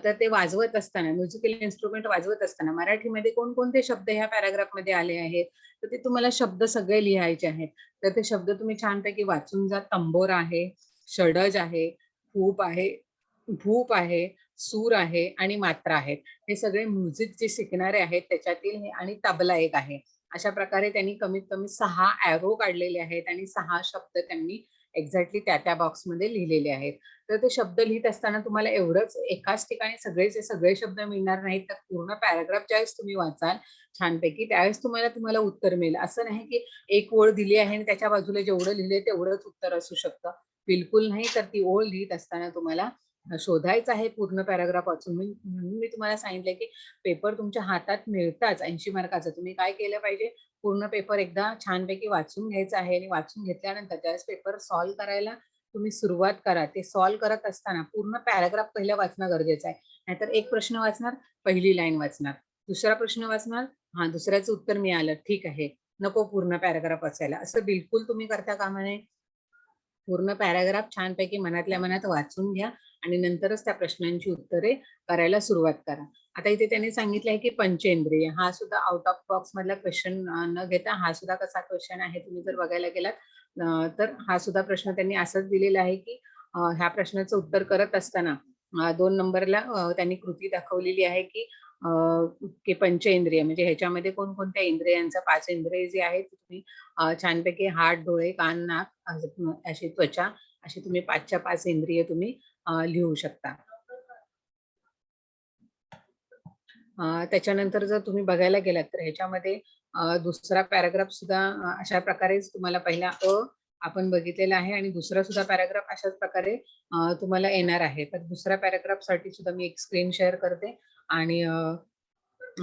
तर ते वाजवत असताना म्युझिकल इन्स्ट्रुमेंट वाजवत असताना मराठीमध्ये कोणकोणते शब्द ह्या पॅराग्राफ मध्ये आले आहेत तर ते तुम्हाला शब्द सगळे लिहायचे आहेत. तर ते शब्द तुम्ही छानपैकी वाचून जा. तंबोरा आहे, षडज आहे, भूप आहे, सूर आहे आणि मात्रा आहेत. हे सगळे म्युझिक जे शिकणारे आहेत त्याच्यातील हे आणि तबला एक आहे. अशा प्रकारे त्यांनी कमीत कमी 6 ॲरो काढलेले आहेत आणि 6 शब्द त्यांनी एक्झॅक्टली त्या बॉक्समध्ये लिहिलेले आहेत. तर ते शब्द लिहित असताना तुम्हाला एवढंच एकाच ठिकाणी सगळेचे सगळे शब्द मिळणार नाहीत, तर पूर्ण पॅराग्राफ ज्यावेळेस तुम्ही वाचाल छानपैकी त्यावेळेस तुम्हाला उत्तर मिळेल. असं नाही की एक ओळ दिली आहे आणि त्याच्या बाजूला जेवढं लिहिलंय तेवढंच उत्तर असू शकतं, बिलकुल नाही. तर ती ओळ लिहित असताना तुम्हाला शोधायचं आहे पूर्ण पॅराग्राफ वाचून. म्हणून मी तुम्हाला सांगितलंय की पेपर तुमच्या हातात मिळताच 80 मार्काचा तुम्ही काय केलं पाहिजे, पूर्ण पेपर एकदा छानपैकी वाचून घ्यायचा आहे आणि वाचून घेतल्यानंतर ज्यावेळेस पेपर सॉल्व्ह करायला तुम्ही सुरुवात करा, ते सॉल्व्ह करत असताना पूर्ण पॅराग्राफ पहिला वाचणं गरजेचं आहे. नाहीतर एक प्रश्न वाचणार, पहिली लाईन वाचणार, दुसरा प्रश्न वाचणार, हा दुसऱ्याचं उत्तर मिळालं, ठीक आहे, नको पूर्ण पॅराग्राफ वाचायला, असं बिलकुल तुम्ही करता कामा नये. पूर्ण पॅराग्राफ छानपैकी मनातल्या मनात वाचून घ्या आणि नंतरच त्या प्रश्नांची उत्तरे करायला सुरुवात करा. आता इथे त्यांनी सांगितलं आहे की पंचेंद्रिय, हा सुद्धा आउट ऑफ बॉक्स मधला क्वेश्चन न घेता हा सुद्धा कसा क्वेश्चन आहे तुम्ही जर बघायला गेलात तर हा सुद्धा प्रश्न त्यांनी असंच दिलेला आहे की ह्या प्रश्नाचं उत्तर करत असताना 2 नंबरला त्यांनी कृती दाखवलेली आहे की पंचेंद्रिय म्हणजे ह्याच्यामध्ये कोणकोणत्या इंद्रियांचा 5 इंद्रिय जे आहेत तुम्ही छानपैकी हात, डोळे, कान, नाक अशी त्वचा अशी तुम्ही 5च्या 5 इंद्रिय तुम्ही लिहू शकता. त्याच्यानंतर जर तुम्ही बघायला गेलात तर ह्याच्यामध्ये दुसरा पॅराग्राफ सुद्धा अशा प्रकारेच तुम्हाला पहिला आपण बघितलेला आहे आणि दुसरा सुद्धा पॅराग्राफ अशाच प्रकारे तुम्हाला येणार आहे. तर दुसऱ्या पॅराग्राफ साठी सुद्धा मी एक स्क्रीन शेअर करते आणि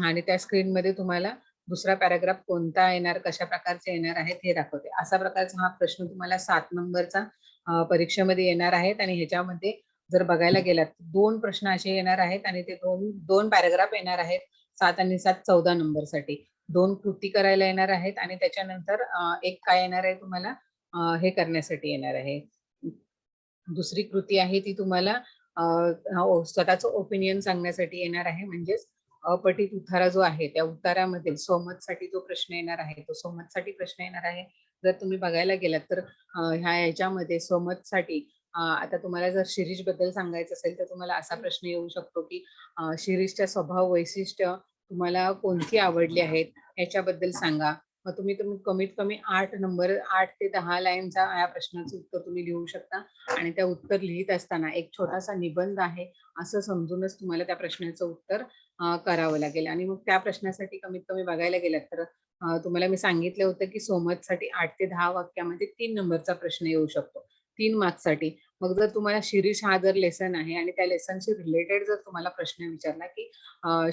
आणि त्या स्क्रीन मध्ये तुम्हाला दुसरा पॅराग्राफ कोणता येणार, कशा प्रकारचे येणार आहेत हे दाखवते. असा प्रकारचा हा प्रश्न तुम्हाला 7 नंबरचा परीक्षेमध्ये येणार आहेत आणि ह्याच्यामध्ये जर बघायला गेलात 2 प्रश्न असे येणार आहेत आणि ते दोन पॅराग्राफ येणार आहेत 7 आणि 7 14 नंबरसाठी. 2 कृती करायला येणार आहेत आणि त्याच्यानंतर एक काय येणार आहे तुम्हाला हे करण्यासाठी येणार आहे. दुसरी कृती आहे ती तुम्हाला स्वतःचं ओपिनियन सांगण्यासाठी येणार आहे. म्हणजेच अपठित उतारा जो आहे त्या उतारामध्ये स्वमतसाठी जो प्रश्न येणार आहे तो स्वमतसाठी प्रश्न येणार आहे. जर तुम्ही बघायला गेलात तर ह्याच्यामध्ये स्वमतसाठी आता तुम्हाला जर शिरीष बद्दल सांगायचं असेल तर तुम्हाला असा प्रश्न येऊ शकतो की शिरीषच्या स्वभाव वैशिष्ट्य तुम्हाला कोणती आवडली आहेत याच्याबद्दल सांगा. मग तुम्ही कमीत कमी 8 ते 10 लाईनचा या प्रश्नाचं उत्तर तुम्ही लिहू शकता आणि त्या उत्तर लिहित असताना एक छोटासा निबंध आहे असं समजूनच तुम्हाला त्या प्रश्नाचं उत्तर करावं लागेल. आणि मग त्या प्रश्नासाठी कमीत कमी बघायला गेलात तर तुम्हाला मी सांगितलं होतं की सोमतसाठी 8 ते 10 वाक्यामध्ये 3 नंबरचा प्रश्न येऊ शकतो 3 मार्क्ससाठी. मग जर तुम्हाला शिरीष हा जर लेसन आहे आणि त्या लेसनशी रिलेटेड जर तुम्हाला प्रश्न विचारला की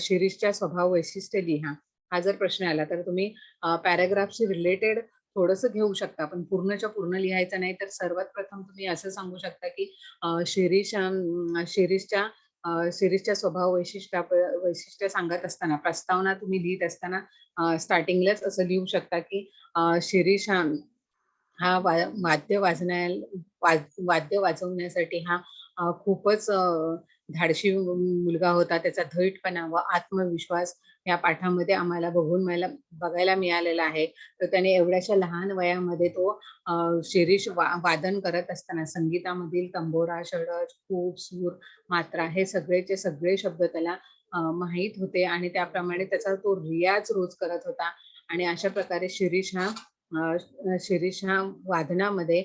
शिरीषच्या स्वभाव वैशिष्ट्य लिहा, हा जर प्रश्न आला तर तुम्ही पॅराग्राफशी रिलेटेड थोडंसं घेऊ शकता पण पूर्णच्या पूर्ण लिहायचं नाही. तर सर्वात प्रथम तुम्ही असं सांगू शकता की शिरीषच्या स्वभाव वैशिष्ट्य सांगत असताना प्रस्तावना तुम्ही लिहित असताना स्टार्टिंगलाच असं लिहू शकता की शिरीष हा वाद्य वाजवण्यासाठी हा खूपच धाडशी मुलगा होता. त्याचा धैर्यपणा व आत्मविश्वास या पाठामध्ये आम्हाला बघायला मिळालेला आहे. तर त्याने एवढ्याशा लहान वयामध्ये तो शिरीष वादन करत असताना संगीतामधील तंबोरा, षडज, खूप, सूर, मात्रा हे सगळेचे सगळे शब्द त्याला माहीत होते आणि त्याप्रमाणे त्याचा तो रियाज रोज करत होता. आणि अशा प्रकारे शिरीष हा वादनामध्ये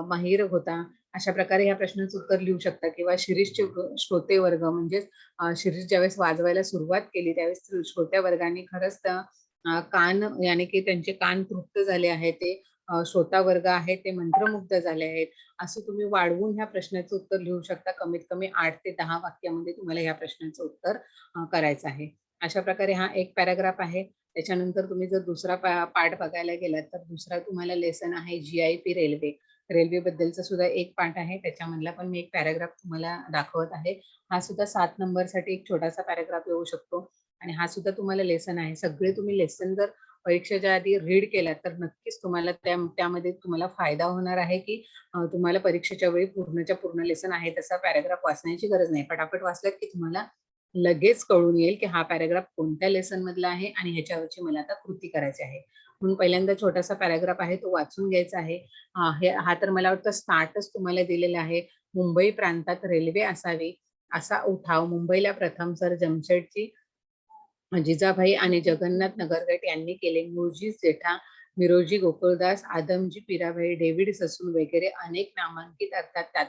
माहीर होता. अशा प्रकारे ह्या प्रश्नाचं उत्तर लिहू शकता. किंवा शिरीषचे श्रोते वर्ग म्हणजे शिरीष ज्यावेळेस वाजवायला सुरुवात केली त्यावेळेस श्रोत्या वर्गाने खरंच कान याने की त्यांचे कान तृप्त झाले आहेत. ते श्रोता वर्ग आहे ते मंत्रमुग्ध झाले आहेत. असं तुम्ही वाढवून ह्या प्रश्नाचं उत्तर लिहू शकता. कमीत कमी 8 ते 10 वाक्यामध्ये तुम्हाला ह्या प्रश्नाचं उत्तर करायचं आहे. अशा प्रकारे हा एक पॅराग्राफ आहे. त्याच्यानंतर तुम्ही जर दुसरा पार्ट बघायला गेलात तर दुसरा तुम्हाला लेसन आहे GIP रेल्वे बद्दलचा सुद्धा एक पार्ट आहे. त्याच्यामधला पण मी एक पॅराग्राफ तुम्हाला दाखवत आहे. हा सुद्धा 7 नंबरसाठी एक छोटासा पॅराग्राफ येऊ शकतो आणि हा सुद्धा तुम्हाला लेसन आहे. सगळे तुम्ही लेसन जर परीक्षेच्या आधी रीड केला तर नक्कीच तुम्हाला त्यामध्ये तुम्हाला फायदा होणार आहे की तुम्हाला परीक्षेच्या वेळी पूर्णच्या पूर्ण लेसन आहे तसा पॅराग्राफ वाचण्याची गरज नाही. फटाफट वाचलात की तुम्हाला लगेच कळून येईल की हा पॅराग्राफ कोणत्या लेसन मधला आहे आणि ह्याच्यावरची मला आता कृती करायची आहे. म्हणून पहिल्यांदा छोटासा पॅराग्राफ आहे तो वाचून घ्यायचा आहे. हा तर मला वाटतं स्टार्टच तुम्हाला दिलेला आहे. मुंबई प्रांतात रेल्वे असावी असा उठाव मुंबईला प्रथम सर जमशेदजी जिजाभाई आणि जगन्नाथ नगरगट यांनी केले. मूळजी जेठा, मिरोजी गोकुळदास, आदमजी पीराभाई, डेव्हिड ससून वगैरे अनेक नामांकित अर्थात त्यात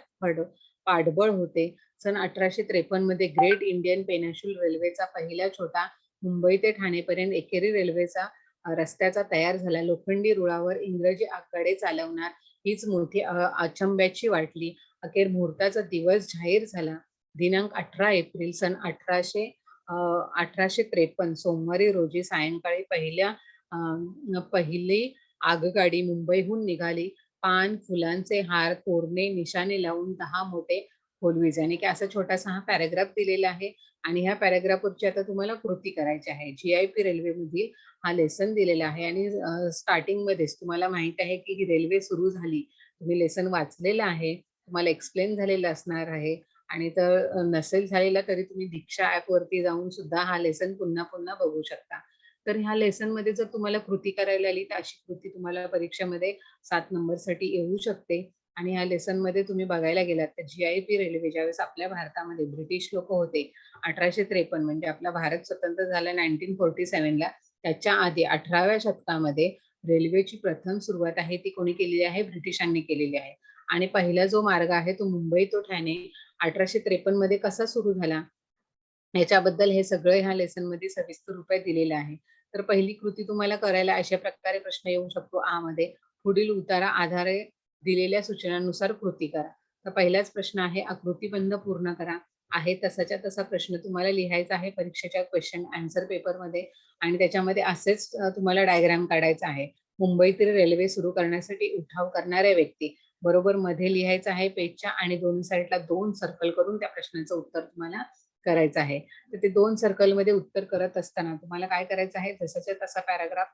पाठबळ होते. सन 1853 मध्ये ग्रेट इंडियन पेनिन्सुल रेल्वेचा पहिला छोटा मुंबई ते ठाणेपर्यंत एकेरी रेल्वेचा रस्त्याचा तयार झाला. लोखंडी रुळावर इंग्रजी आगगाडे चालवणार हीच मोठी अचंब्याची वाटली. अखेर मुहूर्ताचा दिवस जाहीर झाला. दिनांक 18 एप्रिल सन 1853 सोमवारी रोजी सायंकाळी पहिल्या पहिली आगगाडी मुंबईहून निघाली, पान फुलांचे हार तोरणे निशाणे लावून 10 मोठे फुलवीज. यानी की असा छोटासा हा पॅराग्राफ दिलेला आहे आणि ह्या पॅराग्राफवरची आता तुम्हाला कृती करायची आहे. जी-आय-पी रेल्वे मधील हा लेसन दिलेला आहे आणि स्टार्टिंग मध्येच तुम्हाला माहित आहे की ही रेल्वे सुरू झाली. तुम्ही लेसन वाचलेलं आहे, तुम्हाला एक्सप्लेन झालेलं असणार आहे आणि तर नसेल झालेला तरी तुम्ही दीक्षा ॲप वरती जाऊन सुद्धा हा लेसन पुन्हा पुन्हा बघू शकता. तर ह्या लेसन मध्ये जर तुम्हाला कृती करायला आली तर अशी कृती तुम्हाला परीक्षेमध्ये 7 नंबरसाठी येऊ शकते. आणि ह्या लेसन मध्ये तुम्ही बघायला गेलात तर जी-आय-पी रेल्वे ज्यावेळेस आपल्या भारतामध्ये ब्रिटिश लोक होते 1853 म्हणजे आपला भारत स्वतंत्र झाला 1947 ला, त्याच्या आधी 18व्या शतकामध्ये रेल्वेची प्रथम सुरुवात आहे ती कोणी केलेली आहे? ब्रिटिशांनी केलेली आहे. आणि पहिला जो मार्ग आहे तो मुंबई तो ठाणे 1853 मध्ये कसा सुरू झाला याच्याबद्दल हे सगळं ह्या लेसन मध्ये सविस्तर रुपये दिलेलं आहे. तर पहिली कृती तुम्हाला करायला अशा प्रकारे प्रश्न येऊ शकतो आ मध्ये पुढील उतारा आधारे दिलेल्या सूचनांनुसार कृती करा. तर पहिलाच प्रश्न आहे आकृतीबंध पूर्ण करा. आहे तसाच्या तसा प्रश्न तुम्हाला लिहायचा आहे परीक्षेच्या क्वेश्चन आन्सर पेपर मध्ये आणि त्याच्यामध्ये असेच तुम्हाला डायग्राम काढायचा आहे. मुंबईतील रेल्वे सुरू करण्यासाठी उठाव करणाऱ्या व्यक्ती बरोबर मध्ये लिहायचं आहे पेजच्या आणि दोन साईडला 2 सर्कल करून त्या प्रश्नाचं उत्तर तुम्हाला करायचं आहे. तर ते 2 सर्कलमध्ये उत्तर करत असताना तुम्हाला काय करायचं आहे जसाच्या तसा पॅराग्राफ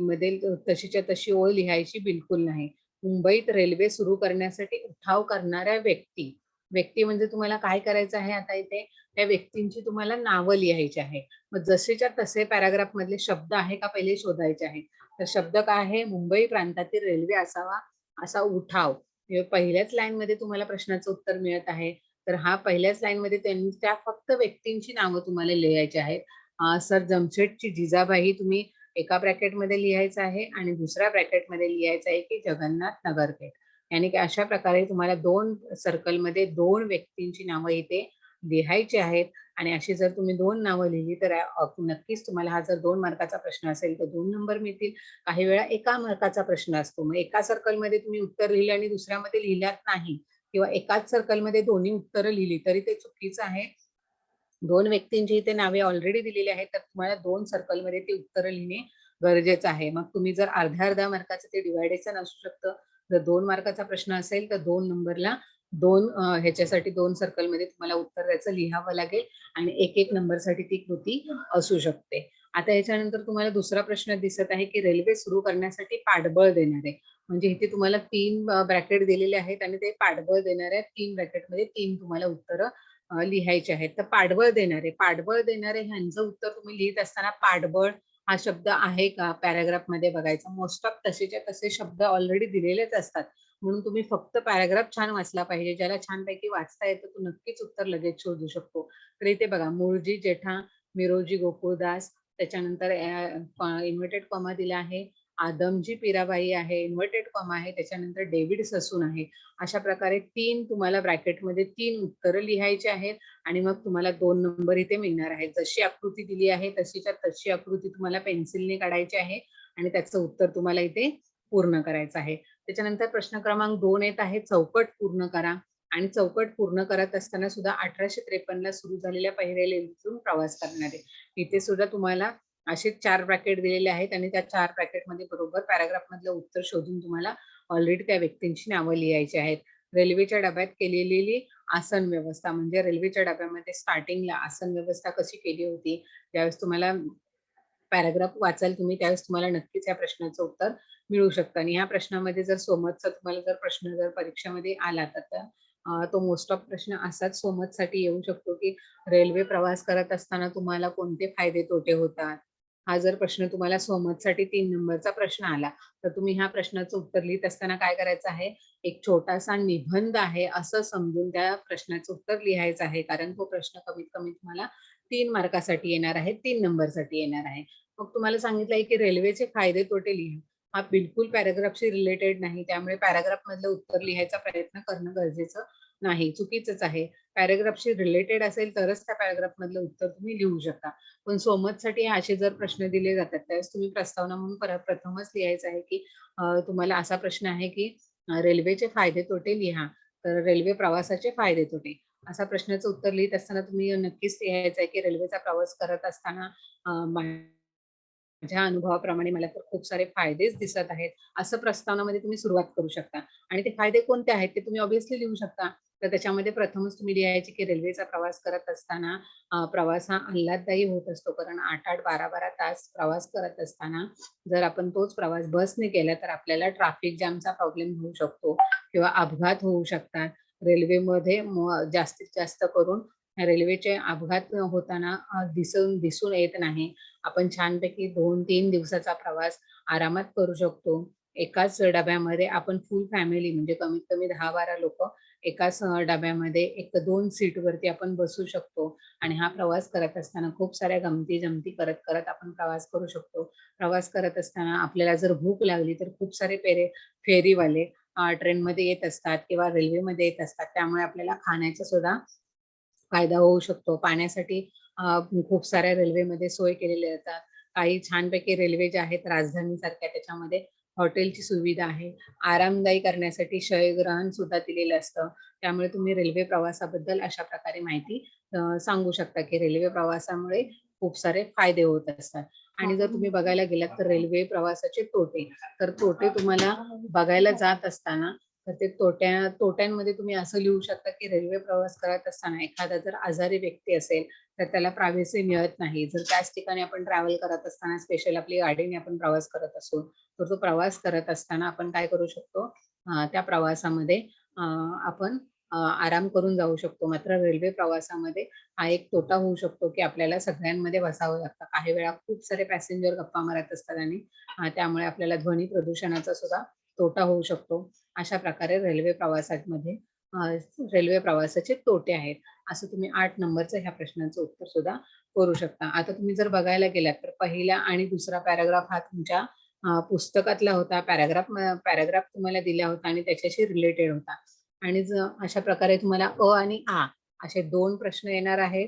मध्ये तशीच्या तशी ओळ लिहायची बिलकुल नाही. मुंबईत रेल्वे सुरू करण्यासाठी उठाव करणाऱ्या व्यक्ती, व्यक्ती म्हणजे तुम्हाला काय करायचं आहे आता इथे त्या व्यक्तींची तुम्हाला नावं लिहायची आहे. मग जसेच्या तसे पॅराग्राफ मधले शब्द आहे का पहिले शोधायचे आहे. तर शब्द काय आहे मुंबई प्रांतातील रेल्वे असावा असा उठाव. पहिल्याच लाईन मध्ये तुम्हाला प्रश्नाचं उत्तर मिळत आहे. तर हा पहिल्याच लाईन मध्ये त्यांनी त्या फक्त व्यक्तींची नावं तुम्हाला लिहायची आहेत. सर जमशेदची जिजाबाई तुम्ही एका ब्रॅकेटमध्ये लिहायचं आहे आणि दुसऱ्या ब्रॅकेटमध्ये लिहायचं आहे की जगन्नाथ नगरपेठ. यानी की अशा प्रकारे तुम्हाला 2 सर्कलमध्ये 2 व्यक्तींची नावं इथे लिहायची आहेत आणि अशी जर तुम्ही 2 नावं लिहिली तर नक्कीच तुम्हाला हा जर 2 मार्काचा प्रश्न असेल तर 2 नंबर मिळतील. काही वेळा 1 मार्काचा प्रश्न असतो. मग एका सर्कलमध्ये तुम्ही उत्तर लिहिलं आणि दुसऱ्यामध्ये लिहिलात नाही किंवा एकाच सर्कलमध्ये दोन्ही उत्तरं लिहिली तरी ते चुकीचं आहे. 2 व्यक्तींची इथे नावे ऑलरेडी दिलेली आहेत तर तुम्हाला 2 सर्कलमध्ये ती उत्तरं लिहिणे गरजेचं आहे. मग तुम्ही जर अर्ध्या-अर्ध्या मार्काचं ते डिव्हायडेशन असू शकतं. जर 2 मार्काचा प्रश्न असेल तर 2 नंबरला 2 ह्याच्यासाठी 2 सर्कलमध्ये तुम्हाला उत्तर द्यायचं लिहावं लागेल आणि 1-1 नंबरसाठी ती कृती असू शकते. आता याच्यानंतर तुम्हाला दुसरा प्रश्न दिसत आहे की रेल्वे सुरू करण्यासाठी पाठबळ देणारे म्हणजे इथे तुम्हाला 3 ब्रॅकेट दिलेले आहेत आणि ते पाठबळ देणाऱ्या 3 ब्रॅकेटमध्ये 3 तुम्हाला उत्तरं लिहायचे आहेत. तर पाठबळ देणारे ह्यांचं उत्तर तुम्ही लिहित असताना पाठबळ हा शब्द आहे का पॅराग्राफ मध्ये बघायचा. मोस्ट ऑफ तसेच्या तसे शब्द ऑलरेडी दिलेलेच असतात. म्हणून तुम्ही फक्त पॅराग्राफ छान वाचला पाहिजे. ज्याला छानपैकी वाचता येतं तो नक्कीच उत्तर लगेच शोधू शकतो. तर इथे बघा मूळजी जेठा, मिरोजी गोकुळदास, त्याच्यानंतर इन्व्हर्टेड कॉमा दिला आहे. आदमजी पीराबाई आहे, इन्व्हर्टेड कॉमा आहे, त्याच्यानंतर डेव्हिड ससून आहे. अशा प्रकारे 3 तुम्हाला ब्रॅकेटमध्ये 3 उत्तरं लिहायची आहेत आणि मग तुम्हाला 2 नंबर इथे मिळणार आहेत. जशी आकृती दिली आहे तशीच्या तशी आकृती तुम्हाला पेन्सिलने काढायची आहे आणि त्याचं उत्तर तुम्हाला इथे पूर्ण करायचं आहे. त्याच्यानंतर प्रश्न क्रमांक 2 येत आहे चौकट पूर्ण करा आणि चौकट पूर्ण करत असताना सुद्धा 1853 ला सुरू झालेल्या पहिल्या रेल्वेतून प्रवास करणारे. इथे सुद्धा तुम्हाला असे 4 ब्रॅकेट दिलेले आहेत आणि त्या 4 ब्रॅकेटमध्ये बरोबर पॅराग्राफ मधलं उत्तर शोधून तुम्हाला ऑलरेडी त्या व्यक्तींची नावं लिहायची आहेत. रेल्वेच्या डब्यात केलेली आसन व्यवस्था म्हणजे रेल्वेच्या डब्यामध्ये स्टार्टिंगला आसन व्यवस्था कशी केली होती त्यावेळेस तुम्हाला पॅराग्राफ वाचाल तुम्ही त्यावेळेस तुम्हाला नक्कीच या प्रश्नाचं उत्तर मिळू शकतं आणि ह्या प्रश्नामध्ये जर सोमतचा तुम्हाला जर प्रश्न जर परीक्षेमध्ये आला तर तो मोस्ट ऑफ प्रश्न असाच सोमतसाठी येऊ शकतो की रेल्वे प्रवास करत असताना तुम्हाला कोणते फायदे तोटे होतात. हा जर प्रश्न तुम्हाला सोमतसाठी 3 नंबरचा प्रश्न आला तर तुम्ही ह्या प्रश्नाचं उत्तर लिहित असताना काय करायचं आहे एक छोटासा निबंध आहे असं समजून त्या प्रश्नाचं उत्तर लिहायचं आहे कारण तो प्रश्न कमीत कमी तुम्हाला 3 मार्कासाठी येणार आहे 3 नंबरसाठी येणार आहे. मग तुम्हाला सांगितलंय की रेल्वेचे फायदे तोटे लिहा. हा बिलकुल पॅराग्राफशी रिलेटेड नाही त्यामुळे पॅराग्राफ मधलं उत्तर लिहायचा प्रयत्न करणं गरजेचं नाही चुकीचंच आहे. पॅराग्राफशी रिलेटेड असेल तरच त्या पॅराग्राफ मधलं उत्तर तुम्ही लिहू शकता. पण सोमतसाठी असे जर प्रश्न दिले जातात त्यावेळेस तुम्ही प्रस्तावना म्हणून प्रथमच लिहायचं आहे की तुम्हाला असा प्रश्न आहे की रेल्वेचे फायदे तोटे लिहा. तर रेल्वे प्रवासाचे फायदे तोटे असा प्रश्नाचं उत्तर लिहित असताना तुम्ही नक्कीच लिहायचं आहे की रेल्वेचा प्रवास करत असताना माझ्या अनुभवाप्रमाणे मला तर खूप सारे फायदेच दिसत आहेत. असं प्रस्तावनामध्ये तुम्ही सुरुवात करू शकता आणि ते फायदे कोणते आहेत ते तुम्ही ऑब्व्हियसली लिहू शकता. तर त्याच्यामध्ये प्रथमच तुम्ही लिहायचे की रेल्वेचा प्रवास करत असताना प्रवास हा आल्हाददायी होत असतो. कारण 8-8, 12-12 तास प्रवास करत असताना जर आपण तोच प्रवास बसने केला तर आपल्याला ट्रॅफिक जॅमचा प्रॉब्लेम होऊ शकतो किंवा अपघात होऊ शकतात. रेल्वेमध्ये जास्तीत जास्त करून रेल्वेचे अपघात होताना दिसून येत नाही. आपण छानपैकी 2-3 दिवसाचा प्रवास आरामात करू शकतो. एकाच डब्यामध्ये आपण फुल फॅमिली म्हणजे कमीत कमी 10-12 लोकं एकाच डब्यामध्ये 1-2 सीटवरती आपण बसू शकतो आणि हा प्रवास करत असताना खूप साऱ्या गमती-जमती करत-करत आपण प्रवास करू शकतो. प्रवास करत असताना आपल्याला जर भूक लागली तर खूप सारे फेरीवाले ट्रेनमध्ये येत असतात किंवा रेल्वेमध्ये येत असतात. त्यामुळे आपल्याला खाण्याचा सुद्धा फायदा होऊ शकतो. पाण्यासाठी खूप साऱ्या रेल्वेमध्ये सोय केलेली असतात. काही छानपैकी रेल्वे ज्या आहेत राजधानीसारख्या त्याच्यामध्ये हॉटेलची सुविधा आहे. आरामदायी करण्यासाठी शयनगृह सुद्धा दिलेलं असतं. त्यामुळे तुम्ही रेल्वे प्रवासाबद्दल अशा प्रकारे माहिती सांगू शकता, की रेल्वे प्रवासामुळे खूप सारे फायदे होत असतात. आणि जर तुम्ही बघायला गेलात तर रेल्वे प्रवासाचे तोटे, तर तोटे तुम्हाला बघायला जात असताना तर ते तोट्यांमध्ये तुम्ही असं लिहू शकता, की रेल्वे प्रवास करत असताना एखादा जर आजारी व्यक्ती असेल, तर त्याला प्रायव्हसी मिळत नाही. जर त्याच ठिकाणी आपण ट्रॅव्हल करत असताना स्पेशल आपली गाडीने आपण प्रवास करत असू, तर तो प्रवास करत असताना आपण काय करू शकतो, त्या प्रवासामध्ये आपण आराम करून जाऊ शकतो. मात्र रेल्वे प्रवासामध्ये हा एक तोटा होऊ शकतो, की आपल्याला सगळ्यांमध्ये बसावं लागतं. काही वेळा खूप सारे पॅसेंजर गप्पा मारत असतात आणि त्यामुळे आपल्याला ध्वनी प्रदूषणाचा सुद्धा तोटा होऊ शकतो. अशा प्रकारे रेल्वे प्रवासाचे तोटे आहेत. असं तुम्ही 8 नंबरचं ह्या प्रश्नाचं उत्तर सुद्धा करू शकता. आता तुम्ही जर बघायला गेलात तर पहिला आणि दुसरा पॅराग्राफ हा तुमच्या पुस्तकातला होता. पॅराग्राफ तुम्हाला दिला होता आणि त्याच्याशी रिलेटेड होता. आणि अशा प्रकारे तुम्हाला अ आणि आ असे 2 प्रश्न येणार आहेत.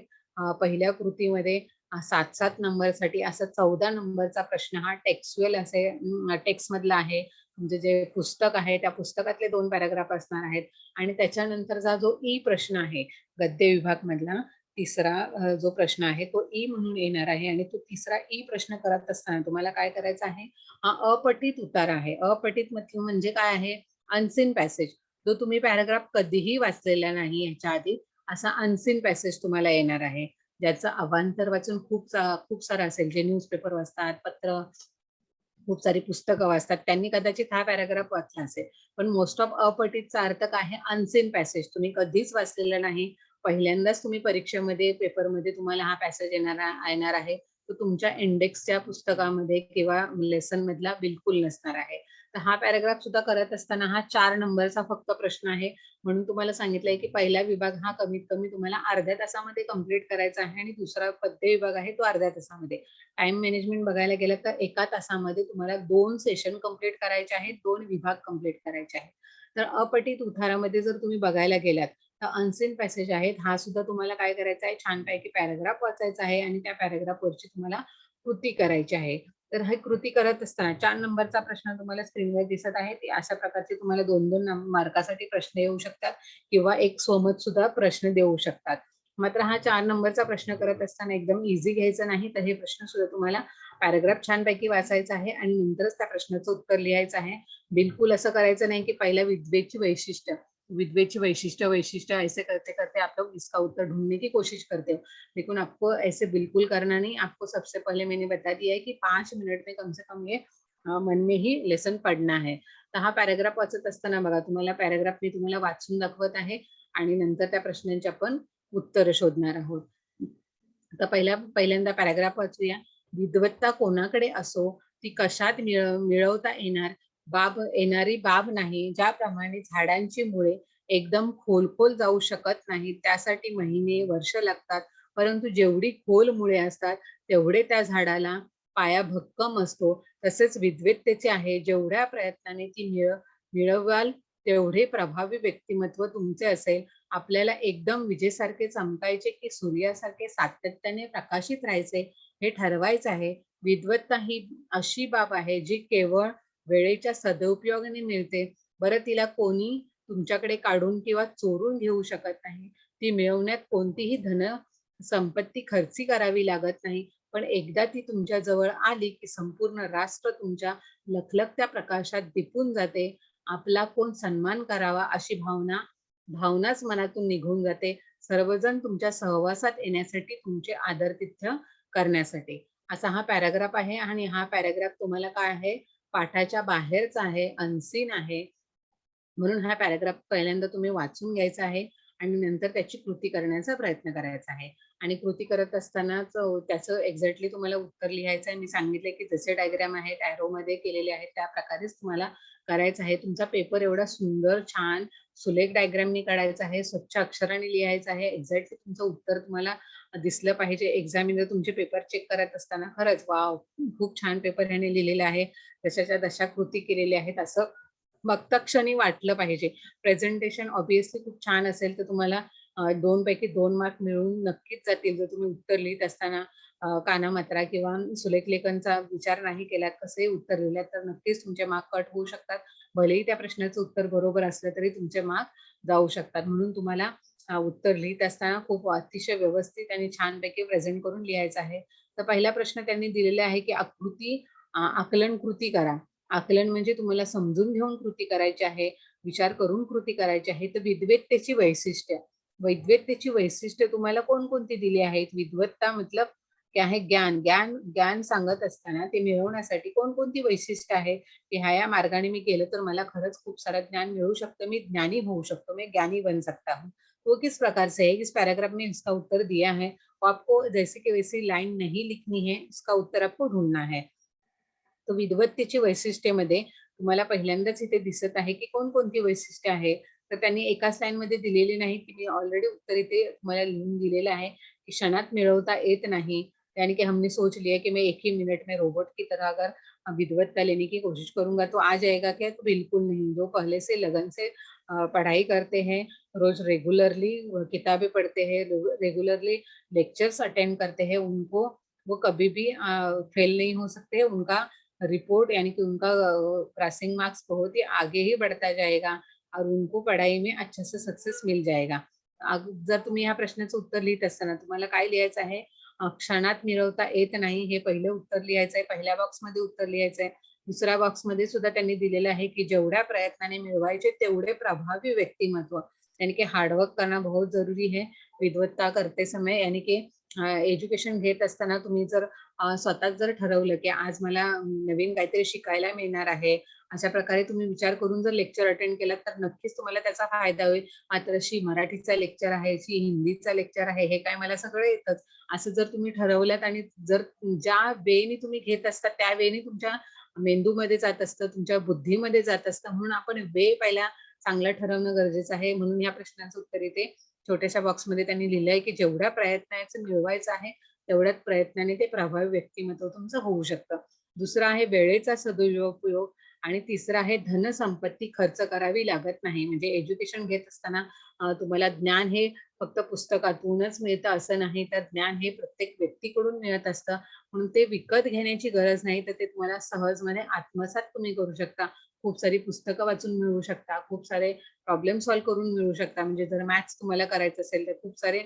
पहिल्या कृतीमध्ये 7-7 नंबरसाठी असा 14 नंबरचा प्रश्न हा टेक्स्टमधला आहे. म्हणजे जे पुस्तक आहे त्या पुस्तकातले 2 पॅराग्राफ असणार आहेत आणि त्याच्यानंतरचा जो ई प्रश्न आहे गद्य विभाग मधला तिसरा जो प्रश्न आहे तो ई म्हणून येणार आहे आणि तो तिसरा ई प्रश्न करत असताना तुम्हाला काय करायचं आहे, हा अपठित उतारा आहे. अपठित म्हणजे काय आहे, अनसीन पॅसेज. जो तुम्ही पॅराग्राफ कधीही वाचलेला नाही ह्याच्या आधी, असा अनसीन पॅसेज तुम्हाला येणार आहे. ज्याचं अवांतर वाचन खूप सारं असेल. जे न्यूजपेपर वाचतात, पत्र खूप सारी पुस्तकं वाचतात. त्यांनी कदाचित हा पॅराग्राफ वाचला असेल. पण मोस्ट ऑफ अपठितचा अर्थ काय आहे? Unseen passage. तुम्ही कधीच वाचलेला नाही. पहिल्यांदाच तुम्ही परीक्षेमध्ये, पेपरमध्ये तुम्हाला हा पॅसेज येणार आहे. तो तुमच्या इंडेक्सच्या पुस्तकामध्ये किंवा लेसन मधला बिलकुल नसणार आहे. तर हा पॅराग्राफ सुद्धा करत असताना हा 4 नंबरचा फक्त प्रश्न आहे. म्हणून तुम्हाला सांगितलंय की पहिला विभाग हा कमीत कमी तुम्हाला अर्ध्या तासामध्ये कंप्लीट करायचा आहे आणि दुसरा पद्य विभाग आहे तो अर्ध्या तासामध्ये. टाइम मॅनेजमेंट बघायला गेलं तर एका तासामध्ये तुम्हाला 2 सेशन कंप्लीट करायचे आहेत, 2 विभाग कंप्लीट करायचे आहेत. तर अपठित उतारामध्ये जर तुम्ही बघायला गेलात तर अनसीन पॅसेज आहेत. हा सुद्धा तुम्हाला काय करायचा आहे, छानपैकी पॅराग्राफ वाचायचा आहे आणि त्या पॅराग्राफवरची तुम्हाला कृती करायची आहे. तर ही कृती करत असताना 4 नंबरचा प्रश्न तुम्हाला स्क्रीनवर दिसत आहे. ते अशा प्रकारचे तुम्हाला 2-2 मार्कासाठी प्रश्न येऊ शकतात किंवा एक स्वमत सुद्धा प्रश्न देऊ शकतात. मात्र हा 4 नंबरचा प्रश्न करत असताना एकदम इझी घ्यायचा नाही. तर हे प्रश्न सुद्धा तुम्हाला पॅराग्राफ छानपैकी वाचायचा आहे आणि नंतरच त्या प्रश्नाचं उत्तर लिहायचं आहे. बिलकुल असं करायचं नाही की पहिल्या विद्वेची वैशिष्ट्य ऐसे करते-करते आप लोग इसका उत्तर ढूँढने की कोशिश करते हो. लेकिन आपको ऐसे बिल्कुल करना नहीं। आपको सबसे पहले मैंने बता दिया है कि 5 मिनट में कम से कम ये मन में ही लेसन पढ़ना है. तर हा पॅराग्राफ वाचत असताना बघा तुम्हाला पॅराग्राफ मी तुम्हाला वाचून दाखवत आहे आणि नंतर त्या प्रश्नांची आपण उत्तरं शोधणार आहोत. आता पहिल्यांदा पॅराग्राफ वाचूया. विद्वत्ता कोणाकडे असो, ती कशात मिळवता येणारी बाब नाही. ज्याप्रमाणे झाडांची मुळे एकदम खोल जाऊ शकत नाहीत, त्यासाठी महिने, वर्ष लागतात. परंतु जेवढी खोल मुळे असतात, तेवढे त्या झाडाला पाया भक्कम असतो. तसेच विद्वत्तेचे आहे. जेवढ्या प्रयत्नाने ती मिळवाल, तेवढे प्रभावी व्यक्तिमत्व तुमचे असेल. आपल्याला एकदम विजेसारखे चमकायचे की सूर्यासारखे सातत्याने प्रकाशित राहायचे हे ठरवायचं आहे. विद्वत्ता ही अशी बाब आहे जी केवळ वेळेच्या सदुपयोगाने मिळते. बरं तिला कोणी तुमच्याकडे काढून किंवा चोरून घेऊ शकत नाही. ती मिळवण्यात कोणतीही धन संपत्ती खर्ची करावी लागत नाही. पण एकदा ती तुमच्या जवळ आली की संपूर्ण राष्ट्र तुमच्या लखलखत्या प्रकाशात दिपून जाते. आपला कोण सन्मान करावा अशी भावनाच मनातून निघून जाते. सर्वजण तुमच्या सहवासात येण्यासाठी, तुमचे आदरातिथ्य करण्यासाठी. असा हा पॅराग्राफ आहे आणि हा पॅराग्राफ तुम्हाला काय आहे, पाठाच्या बाहेरचा आहे, अनसीन आहे. म्हणून हा पॅराग्राफ पहिल्यांदा तुम्ही वाचून घ्यायचा आहे आणि नंतर त्याची कृती करण्याचा प्रयत्न करायचा आहे. आणि कृती करत असतानाच त्याचं एक्झॅक्टली तुम्हाला उत्तर लिहायचं आहे. मी सांगितले की जसे डायग्राम आहेत, ॲरोमध्ये केलेले आहेत, त्या प्रकारेच तुम्हाला करायचं आहे. तुमचा पेपर एवढा सुंदर, छान, सुलेख डायग्रामनी काढायचा आहे, स्वच्छ अक्षराने लिहायचं आहे. एक्झॅक्टली तुमचं उत्तर तुम्हाला दिसलं पाहिजे. एक्झामिनर तुमचे पेपर चेक करत असताना खरंच वॉव! खूप छान पेपर ह्याने लिहिलेला आहे. जशाच्या तशा कृती केलेल्या आहेत असं बघता क्षणी वाटलं पाहिजे. प्रेझेंटेशन ऑब्व्हियसली खूप छान असेल तर तुम्हाला 2 पैकी 2 मार्क मिळून नक्कीच जातील. जर तुम्ही उत्तर लिहित असताना कानामात्रा किंवा सुलेख लेखनचा विचार नाही केलात, कसेही उत्तर लिहिल्यात तर नक्कीच तुमचे मार्क कट होऊ शकतात. भलेही त्या प्रश्नाचं उत्तर बरोबर असलं तरी तुमचे मार्क जाऊ शकतात. म्हणून तुम्हाला उत्तर लिहित असताना खूप अतिशय व्यवस्थित आणि छानपैकी प्रेझेंट करून लिहायचं आहे. तर पहिला प्रश्न त्यांनी दिलेला आहे की आकलन कृती करा. आकलन म्हणजे तुम्हाला समजून घेऊन कृती करायची आहे, विचार करून कृती करायची आहे. तर विद्वत्तेची वैशिष्ट्य, वैद्वत्तेची वैशिष्ट्य तुम्हाला कोणकोणती दिली आहेत? विद्वत्ता मतलब क्या है? ज्ञान. ज्ञान सांगत असताना ते मिळवण्यासाठी कोणकोणती वैशिष्ट्य आहे, की ह्या मार्गाने मी गेलं तर मला खरंच खूप सारं ज्ञान मिळू शकतं, मी ज्ञानी होऊ शकतो, मैं ज्ञानी बन सकता हूँ. वो किस प्रकार से है? इस पैराग्राफ में इसका उत्तर दिया है. आपको जैसे की वैसी लाइन नहीं लिखनी है, इसका उत्तर आपको ढूंढना है. तो विद्वत्तेची वैशिष्ट्येमध्ये तुम्हाला पहिल्यांदाच इथे दिसत आहे की कोणकोणती वैशिष्ट्य आहे. तर त्यांनी एकाच लाईनमध्ये दिलेली नाही, की मी ऑलरेडी उत्तर इथे तुम्हाला लिहून दिलेलं आहे, की क्षणात मिळवता येत नाही. यानी कि हमने सोच लिया कि मैं 1 ही मिनट में रोबोट की तरह अगर विद्वत्ता लेने की कोशिश करूँगा तो आ जाएगा क्या? तो बिल्कुल नहीं। जो पहले से लगन से पढ़ाई करते हैं, रोज़ रेगुलरली किताबें पढ़ते हैं, रेगुलरली लेक्चर्स अटेंड करते हैं, उनको वो कभी भी फेल नहीं हो सकते। उनका रिपोर्ट यानी कि उनका पासिंग मार्क्स बहुत ही आगे ही बढ़ता जाएगा और उनको पढ़ाई में अच्छे से सक्सेस मिल जाएगा. जर तुम्ही ह्या प्रश्नाचं उत्तर लिहित असताना तुम्हाला काय लिहायचं आहे? क्षणात मिळवता येत नाही हे पहिलं उत्तर लिहायचं आहे. पहिल्या बॉक्समध्ये उत्तर लिहायचं आहे. दुसऱ्या बॉक्समध्ये सुद्धा त्यांनी दिलेलं आहे, की जेवढ्या प्रयत्नाने मिळवायचे तेवढे प्रभावी व्यक्तिमत्व यानी कि हार्डवर्क करना बहुत ज़रूरी है. विद्वत्ता करते समय यानी कि एज्युकेशन घेत असताना तुम्ही जर स्वतःच जर ठरवलं, की आज मला नवीन काहीतरी शिकायला मिळणार आहे. अशा प्रकारे तुम्ही विचार करून जर लेक्चर अटेंड केलात, तर नक्कीच तुम्हाला त्याचा फायदा होईल. मात्र मराठीचा लेक्चर आहे, हिंदीचा लेक्चर आहे, हे काय मला सगळं येतच. असं जर तुम्ही ठरवलंत आणि जर ज्या वेळेने तुम्ही घेत असता, त्या वेळेने तुमच्या मेंदूमध्ये जात असतं, तुमच्या बुद्धीमध्ये जात असतं. म्हणून आपण वेळ पहिला चांगलं ठरवणं गरजेचं आहे. म्हणून या प्रश्नाचं उत्तर इथे छोट्याशा बॉक्समध्ये त्यांनी लिहिलंय, की जेवढ्या प्रयत्नाचं मिळवायचं आहे, तेवढ्याच प्रयत्नाने ते प्रभावी व्यक्तिमत्व तुमचं होऊ शकतं. दुसरं आहे वेळेचा सदुपयोग आणि तिसरं आहे धनसंपत्ती खर्च करावी लागत नाही. म्हणजे एज्युकेशन घेत असताना तुम्हाला ज्ञान हे फक्त पुस्तकातूनच मिळतं असं नाही, तर ज्ञान हे प्रत्येक व्यक्तीकडून मिळत असतं. म्हणून ते विकत घेण्याची गरज नाही, तर ते तुम्हाला सहजपणे आत्मसात तुम्ही करू शकता. खूप सारी पुस्तकं वाचून मिळवू शकता, खूप सारे प्रॉब्लेम सॉल्व्ह करून मिळवू शकता. म्हणजे जर मॅथ्स तुम्हाला करायचं असेल, तर खूप सारे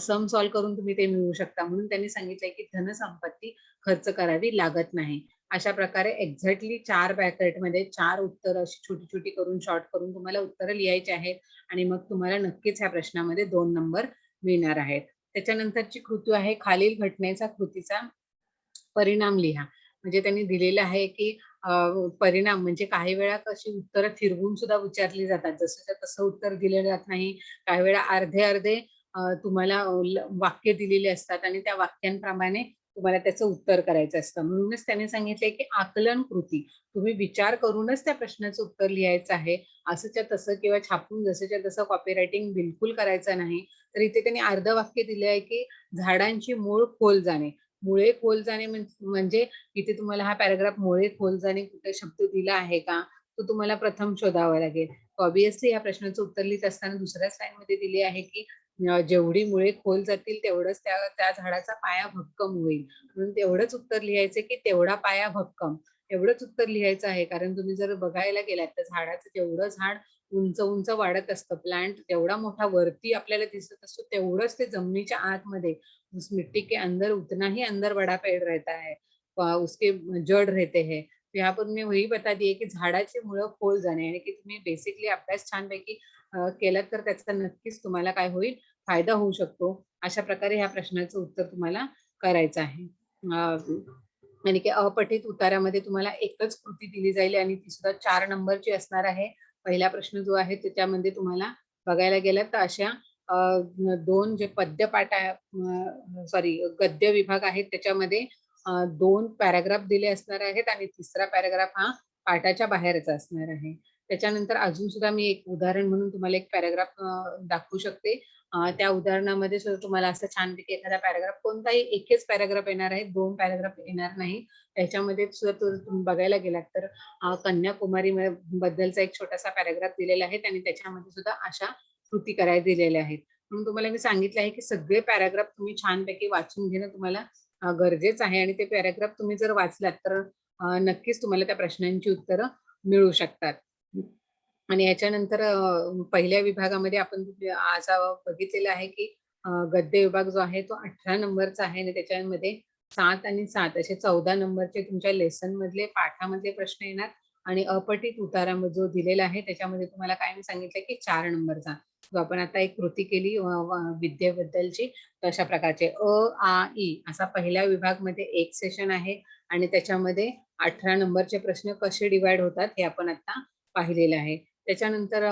सम सॉल्व्ह करून तुम्ही ते मिळवू शकता. म्हणून त्यांनी सांगितलंय, की धनसंपत्ती खर्च करावी लागत नाही. अशा प्रकारे एक्झॅक्टली 4 ब्रॅकेटमध्ये 4 उत्तरं अशी छोटी-छोटी करून, शॉर्ट करून तुम्हाला उत्तरं लिहायची आहेत आणि मग तुम्हाला नक्कीच ह्या प्रश्नामध्ये 2 नंबर मिळणार आहेत. त्याच्यानंतरची कृती आहे खालील घटनेचा कृतीचा परिणाम लिहा. म्हणजे त्यांनी दिलेलं आहे, की परिणाम म्हणजे काही वेळा कशी उत्तरं फिरवून सुद्धा विचारली जातात. जसंच्या तसं उत्तर दिलं जात नाही. काही वेळा अर्धे-अर्धे तुम्हाला वाक्य दिलेली असतात आणि त्या वाक्यांप्रमाणे तुम्हाला त्याचं उत्तर करायचं असतं. म्हणूनच त्याने सांगितलंय, की आकलन कृती. तुम्ही विचार करूनच त्या प्रश्नाचं उत्तर लिहायचं आहे. असंच्या तसं किंवा छापून जसंच्या तसं कॉपी रायटिंग बिलकुल करायचं नाही. तर इथे त्यांनी अर्ध वाक्य दिलं आहे, की झाडांची मूळ खोल जाणे. मुळे खोल जाणे म्हणजे इथे तुम्हाला हा पॅराग्राफ मुळे खोल जाणे कुठे शब्द दिला आहे का? तो तुम्हाला प्रथम शोधावा लागेल. ऑब्व्हियसली या प्रश्नाचं उत्तर लिहित असताना दुसऱ्याच लाईनमध्ये दिली आहे, की जेवढी मुळे खोल जातील तेवढंच त्या त्या झाडाचा पाया भक्कम होईल. म्हणून तेवढंच उत्तर लिहायचं, की तेवढा पाया भक्कम. एवढंच उत्तर लिहायचं आहे. कारण तुम्ही जर बघायला गेलात तर झाडाचं जेवढं झाड उंच उंच वाढत असतं, प्लांट जेवढा मोठा वरती आपल्याला दिसत असतो, तेवढंच ते जमिनीच्या आतमध्ये उस मिट्टी के अंदर उतना ही अंदर बड़ा पेड़ रहता है, उसके जड़ रहते हैं. तो यहाँ पर मी वही बता दिए की झाडाची मुळं खोल जाणे आणि की तुम्ही बेसिकली अभ्यास छानपैकी केलात तर त्याचा नक्कीच तुम्हाला काय होईल, फायदा होऊ शकतो. अशा प्रकारे ह्या प्रश्नाचं उत्तर तुम्हाला करायचं आहे. आणि की अपठित उतारामध्ये तुम्हाला एकच कृती दिली जाईल आणि ती सुद्धा 4 नंबरची असणार आहे. पहिला प्रश्न जो आहे त्याच्यामध्ये तुम्हाला बघायला गेलं तर अशा 2 जे पद्यपाठ सॉरी गद्य विभाग आहेत त्याच्यामध्ये 2 पॅराग्राफ दिले असणार आहेत आणि तिसरा पॅराग्राफ हा पाठाच्या बाहेरचा असणार आहे. त्याच्यानंतर अजून सुद्धा मी एक उदाहरण म्हणून तुम्हाला एक पॅराग्राफ दाखवू शकते. त्या उदाहरणामध्ये सुद्धा तुम्हाला असं छानपैकी एखादा पॅराग्राफ कोणताही एकच पॅराग्राफ येणार आहे, 2 पॅराग्राफ येणार नाही. त्याच्यामध्ये सुद्धा तुम्ही बघायला गेलात तर कन्याकुमारी बद्दलचा एक छोटासा पॅराग्राफ दिलेला आहे आणि त्याच्यामध्ये सुद्धा अशा कृती करायला दिलेल्या आहेत. म्हणून तुम्हाला मी सांगितलं आहे की सगळे पॅराग्राफ तुम्ही छानपैकी वाचून घेणं तुम्हाला गरजेचं आहे आणि ते पॅराग्राफ तुम्ही जर वाचलात तर नक्कीच तुम्हाला त्या प्रश्नांची उत्तरं मिळू शकतात. आणि याच्यानंतर पहिल्या विभागामध्ये आपण आज बघितलेलं आहे की गद्य विभाग जो आहे तो 18 नंबरचा आहे आणि त्याच्यामध्ये 7 आणि 7 असे 14 नंबरचे तुमच्या लेसन मधले पाठामधले प्रश्न येणार आणि अपठित उतारामध्ये जो दिलेला आहे त्याच्यामध्ये तुम्हाला काय मी सांगितलं की 4 नंबरचा जो आपण आता एक कृती केली विद्येबद्दलची तशा प्रकारचे आ ई असा पहिल्या विभागमध्ये एक सेशन आहे आणि त्याच्यामध्ये 18 नंबरचे प्रश्न कसे डिवाइड होतात हे आपण आता पाहिलेलं आहे. त्याच्यानंतर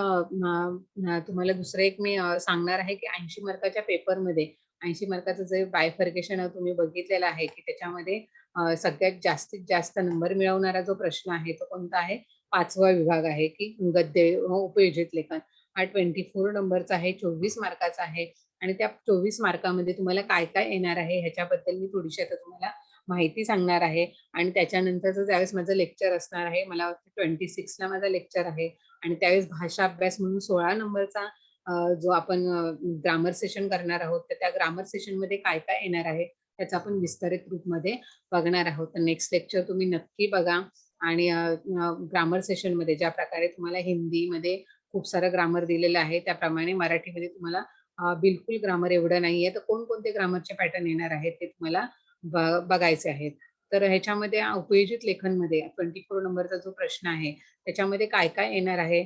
तुम्हाला दुसरं एक मी सांगणार आहे की 80 मार्काच्या पेपरमध्ये 80 मार्काचं जे बायफर्केशन तुम्ही बघितलेलं आहे की त्याच्यामध्ये सगळ्यात जास्तीत जास्त नंबर मिळवणारा जो प्रश्न आहे तो कोणता आहे? 5वा विभाग आहे की गद्य उपयोजित लेखन. हा 24 नंबरचा आहे, 24 मार्काचा आहे आणि त्या 24 मार्कामध्ये तुम्हाला काय काय येणार आहे ह्याच्याबद्दल मी थोडीशी आता तुम्हाला माहिती सांगणार आहे आणि त्याच्यानंतरचं ज्यावेळेस माझं लेक्चर असणार आहे, मला वाटतं 26 ला माझा लेक्चर आहे आणि त्यावेळेस भाषा अभ्यास म्हणून 16 नंबरचा जो आपण ग्रामर सेशन करणार आहोत, तर त्या ग्रामर सेशन मध्ये काय काय येणार आहे त्याचा आपण विस्तारित रूपमध्ये बघणार आहोत. तर नेक्स्ट लेक्चर तुम्ही नक्की बघा आणि ग्रामर सेशन मध्ये ज्या प्रकारे तुम्हाला हिंदीमध्ये खूप सारं ग्रामर दिलेलं आहे त्याप्रमाणे मराठीमध्ये तुम्हाला बिलकुल ग्रामर एवढं नाहीये. तर कोणकोणते ग्रामरचे पॅटर्न येणार आहेत ते तुम्हाला बघायचे आहेत. तर ह्याच्यामध्ये उपयोजित लेखनमध्ये 24 नंबरचा जो प्रश्न आहे त्याच्यामध्ये काय काय येणार आहे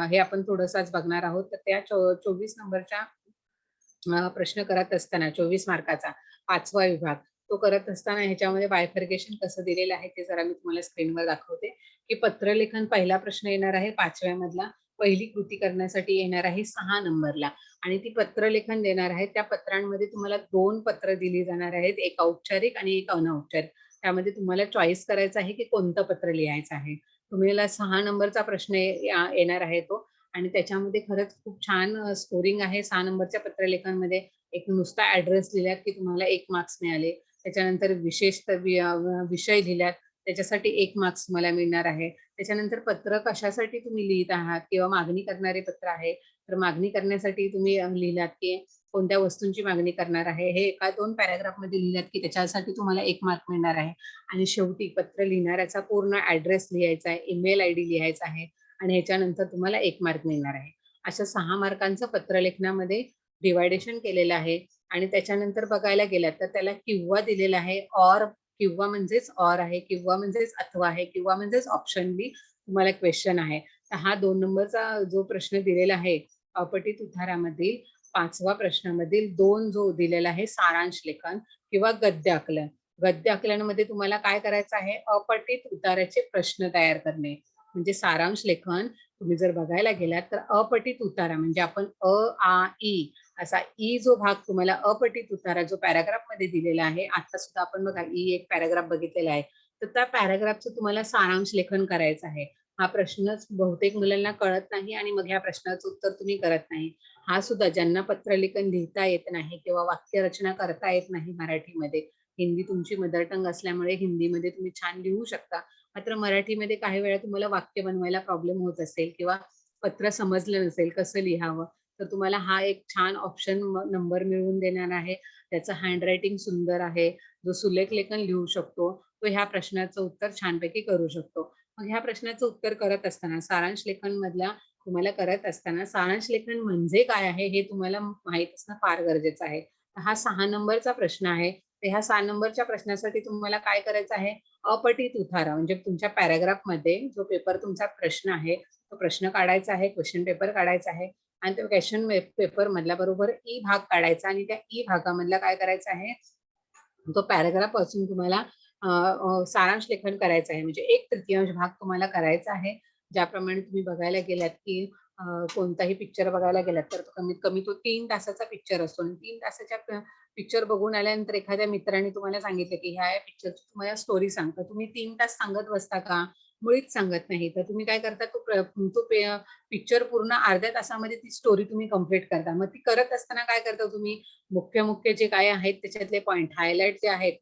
हे आपण थोडंसं आज बघणार आहोत. तर त्या 24 नंबरच्या प्रश्न करत असताना 24 मार्काचा 5वा विभाग तो करत असताना ह्याच्यामध्ये बायफर्केशन कसं दिलेलं आहे ते जरा मी तुम्हाला स्क्रीनवर दाखवते की पत्रलेखन पहिला प्रश्न येणार आहे 5व्या मधला. पहिली कृती करण्यासाठी येणार आहे 6 नंबरला आणि ती पत्रलेखन देणार आहे. त्या पत्रांमध्ये तुम्हाला 2 पत्र दिली जाणार आहेत, एक औपचारिक आणि एक अनौपचारिक. त्यामध्ये तुम्हाला चॉईस करायचं आहे की कोणतं पत्र लिहायचं आहे. तुम्हाला 6 नंबरचा प्रश्न येणार आहे तो आणि त्याच्यामध्ये खरंच खूप छान स्कोरिंग आहे 6 नंबरच्या पत्रलेखनमध्ये. एक नुसता ऍड्रेस लिहिलात की तुम्हाला 1 मार्क्स मिळाले. त्याच्यानंतर विषय लिहिलात त्याच्यासाठी 1 मार्क्स तुम्हाला मिळणार आहे. त्याच्यानंतर पत्र कशासाठी तुम्ही लिहित आहात किंवा मागणी करणारे पत्र आहे, तर मागणी करण्यासाठी तुम्ही लिहिलात की कोणत्या वस्तूंची मागणी करणार आहे हे एका 2 पॅराग्राफ मध्ये लिहिलात की त्याच्यासाठी तुम्हाला 1 मार्क मिळणार आहे. आणि शेवटी पत्र लिहिणाऱ्याचा पूर्ण ऍड्रेस लिहायचा आहे, ईमेल आयडी लिहायचा आहे आणि ह्याच्यानंतर तुम्हाला 1 मार्क मिळणार आहे. अशा 6 मार्कांचं पत्रलेखनामध्ये डिवायडेशन केलेलं आहे आणि त्याच्यानंतर बघायला गेलात तर त्याला किंवा दिलेला आहे ऑर किंवा म्हणजेच ऑर आहे, किंवा म्हणजेच अथवा आहे, किंवा म्हणजेच ऑप्शन बी तुम्हाला क्वेश्चन आहे. तर हा 2 नंबरचा जो प्रश्न दिलेला आहे अपठित उतारामधील 5वा प्रश्नामधील 2 जो दिलेला आहे सारांश लेखन किंवा गद्य आकलन. गद्य आकलनामध्ये तुम्हाला काय करायचं आहे? अपठित उताराचे प्रश्न तयार करणे. म्हणजे सारांश लेखन तुम्ही जर बघायला गेलात तर अपठित उतारा म्हणजे आपण आ ई असा ई जो भाग तुम्हाला अपठित उतारा जो पॅराग्राफ मध्ये दिलेला आहे, आता सुद्धा आपण बघा ई एक पॅराग्राफ बघितलेला आहे, तर त्या पॅराग्राफचं तुम्हाला सारांश लेखन करायचं आहे. हा प्रश्नच बहुतेक मुलांना कळत नाही आणि मग ह्या प्रश्नाचं उत्तर तुम्ही करत नाही. हा सुद्धा ज्यांना पत्रलेखन लिहिता येत नाही किंवा वाक्यरचना करता येत नाही मराठीमध्ये, हिंदी तुमची मदर टंग असल्यामुळे हिंदीमध्ये तुम्ही छान लिहू शकता. मात्र मराठीमध्ये काही वेळा तुम्हाला वाक्य बनवायला प्रॉब्लेम होत असेल किंवा पत्र समजलं नसेल कसं लिहावं, तर तुम्हाला हा एक छान ऑप्शन नंबर मिळवून देणार आहे. त्याचं हँडरायटिंग सुंदर आहे. जो सुलेख लेखन लिहू शकतो तो ह्या प्रश्नाचं उत्तर छानपैकी करू शकतो. मग ह्या प्रश्नाचं उत्तर करत असताना सारांश लेखन मधल्या तुम्हाला करत असताना सारांश लेखन म्हणजे काय आहे हे तुम्हाला माहित असणं फार गरजेचं आहे. हा 6 नंबरचा प्रश्न आहे. तर ह्या 6 नंबरच्या प्रश्नासाठी तुम्हाला काय करायचं आहे, अपठित उतारा म्हणजे तुमच्या पॅराग्राफमध्ये जो पेपर तुमचा प्रश्न आहे, तो प्रश्न काढायचा आहे, क्वेश्चन पेपर काढायचा आहे आणि तो क्वेश्चन पेपर मधला बरोबर ई भाग काढायचा आणि त्या ई भागामधला काय करायचं आहे, तो पॅराग्राफ पासून तुम्हाला सारांश लेखन करायचं आहे. म्हणजे 1/3 भाग तुम्हाला करायचा आहे. ज्याप्रमाणे तुम्ही बघायला गेलात की कोणताही पिक्चर बघायला गेलात तर कमीत कमी तो 3 तासाचा पिक्चर असतो आणि 3 तासाच्या पिक्चर बघून आल्यानंतर एखाद्या मित्राने तुम्हाला सांगितलं की ह्या पिक्चरची तुम्हाला स्टोरी सांगता. तुम्ही 3 तास सांगत बसता का? मुळीच सांगत नाही. तर तुम्ही काय करता तो पिक्चर पूर्ण अर्ध्या तासामध्ये ती स्टोरी तुम्ही कंप्लीट करता. मग ती करत असताना काय करता तुम्ही मुख्य जे काय आहेत त्याच्यातले पॉइंट हायलाइट जे आहेत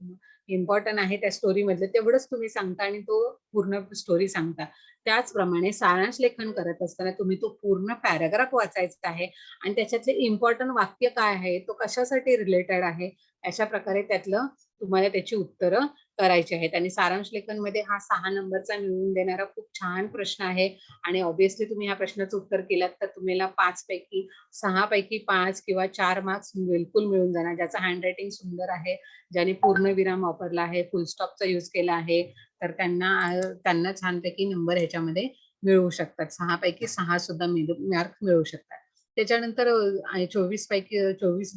इम्पॉर्टंट आहे त्या स्टोरी मधले तेवढंच तुम्ही सांगता आणि तो पूर्ण स्टोरी सांगता. त्याचप्रमाणे सारांश लेखन करत असताना तुम्ही तो पूर्ण पॅराग्राफ वाचायचा आहे आणि त्याच्यातले इम्पॉर्टंट वाक्य काय आहे, तो कशासाठी रिलेटेड आहे, अशा प्रकारे त्यातलं तुम्हाला त्याची उत्तरं करायची आहेत. आणि सारांश लेखन मध्ये हा 6 नंबरचा मिळवून देणारा खूप छान प्रश्न आहे आणि ऑब्विसली तुम्ही ह्या प्रश्नाचं उत्तर केलात तर तुम्हाला 5 पैकी 6 पैकी 5 किंवा 4 मार्क्स बिलकुल मिळून जाणार. ज्याचं हँडरायटिंग सुंदर आहे, ज्याने पूर्णविराम वापरला आहे, फुल स्टॉपचा यूज केला आहे, तर त्यांना छानपैकी नंबर ह्याच्यामध्ये मिळू शकतात. 6 पैकी 6 सुद्धा मार्क मिळू शकतात. त्याच्यानंतर 24 पैकी 24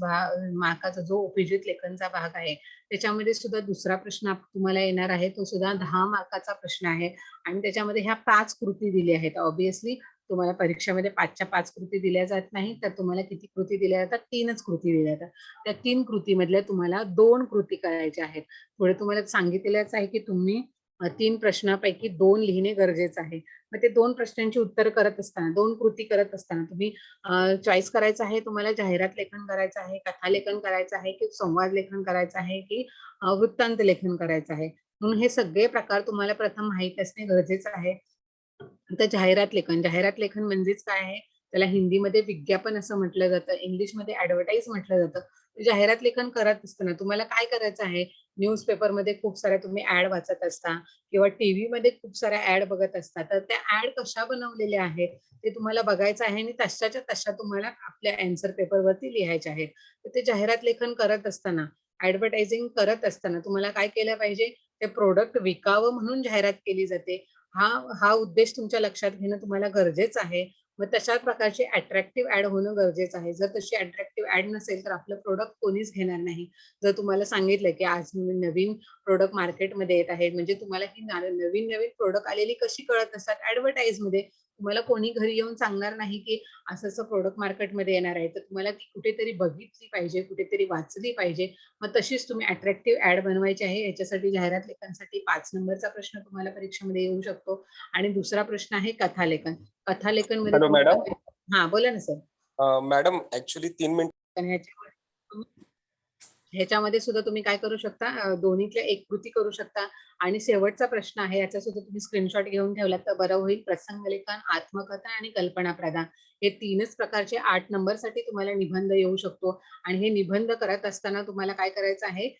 मार्काचा जो उपयोजित लेखनचा भाग आहे त्याच्यामध्ये सुद्धा दुसरा प्रश्न तुम्हाला येणार आहे. तो सुद्धा 10 मार्काचा प्रश्न आहे आणि त्याच्यामध्ये ह्या 5 कृती दिल्या आहेत. ऑब्विसली तुम्हाला परीक्षेमध्ये 5च्या 5 कृती दिल्या जात नाही, तर तुम्हाला किती कृती दिल्या जातात? 3च कृती दिल्या जातात. त्या 3 कृतीमधल्या तुम्हाला 2 कृती करायच्या आहेत. पुढे तुम्हाला सांगितलेलंच आहे की तुम्ही 3 प्रश्नापैकी 2 लिहिणे गरजेचं आहे. मग ते 2 प्रश्नांची उत्तर करत असताना, 2 कृती करत असताना तुम्ही चॉईस करायचं आहे, तुम्हाला जाहिरात लेखन करायचं आहे, कथा लेखन करायचं आहे की संवाद लेखन करायचं आहे की वृत्तांत लेखन करायचं आहे. म्हणून हे सगळे प्रकार तुम्हाला प्रथम माहित असणे गरजेचं आहे. आता जाहिरात लेखन म्हणजेच काय आहे? त्याला हिंदीमध्ये विज्ञापन असं म्हटलं जातं, इंग्लिशमध्ये ऍडव्हर्टाईज म्हटलं जातं. जाहिरात लेखन करत असताना तुम्हाला काय करायचं आहे? न्यूजपेपरमध्ये खूप साऱ्या तुम्ही ऍड वाचत असता किंवा टीव्ही मध्ये खूप साऱ्या ऍड बघत असता. तर त्या ऍड कशा बनवलेल्या आहेत ते तुम्हाला बघायचं आहे आणि तशाच्या तशा तुम्हाला आपल्या आन्सर पेपरवरती लिहायच्या आहेत. तर ते जाहिरात लेखन करत असताना, ऍडव्हर्टायझिंग करत असताना तुम्हाला काय केलं पाहिजे? ते प्रोडक्ट विकावं म्हणून जाहिरात केली जाते. हा हा उद्देश तुमच्या लक्षात घेणं तुम्हाला गरजेचं आहे. मग तशा प्रकारची अट्रॅक्टिव्ह ऍड होणं गरजेचं आहे. जर तशी अट्रॅक्टिव्ह ऍड नसेल तर आपलं प्रोडक्ट कोणीच घेणार नाही. जर तुम्हाला सांगितलं की आज नवीन प्रोडक्ट मार्केटमध्ये येत आहेत, म्हणजे तुम्हाला ही नवीन नवीन प्रोडक्ट आलेली कशी कळत असतात? ऍडव्हर्टाईज मध्ये. तुम्हाला कोणी घरी येऊन सांगणार नाही की असं असं प्रोडक्ट मार्केटमध्ये येणार आहे, तर तुम्हाला ती कुठेतरी बघितली पाहिजे, कुठेतरी वाचली पाहिजे. मग तशीच तुम्ही अट्रॅक्टिव्ह ऍड बनवायची आहे. याच्यासाठी जाहिरात लेखनसाठी 5 नंबरचा प्रश्न तुम्हाला परीक्षेमध्ये येऊ शकतो. आणि दुसरा प्रश्न आहे कथालेखन. कथालेखन हेलो मध्ये मॅडम. हा बोला ना सर. Madam actually 3 minute. ह्याच्यामध्ये सुद्धा तुम्ही काय करू शकता, दोन्हीतल्या एक कृती करू शकता. आणि शेवटचा प्रश्न आहे, याचा सुद्धा तुम्ही स्क्रीनशॉट घेऊन ठेवला तर बरं होईल. प्रसंग लेखन, आत्मकथा आणि कल्पना प्रदान हे 3च प्रकारचे 8 नंबरसाठी तुम्हाला निबंध येऊ शकतो. आणि हे निबंध करत असताना तुम्हाला काय करायचं आहे,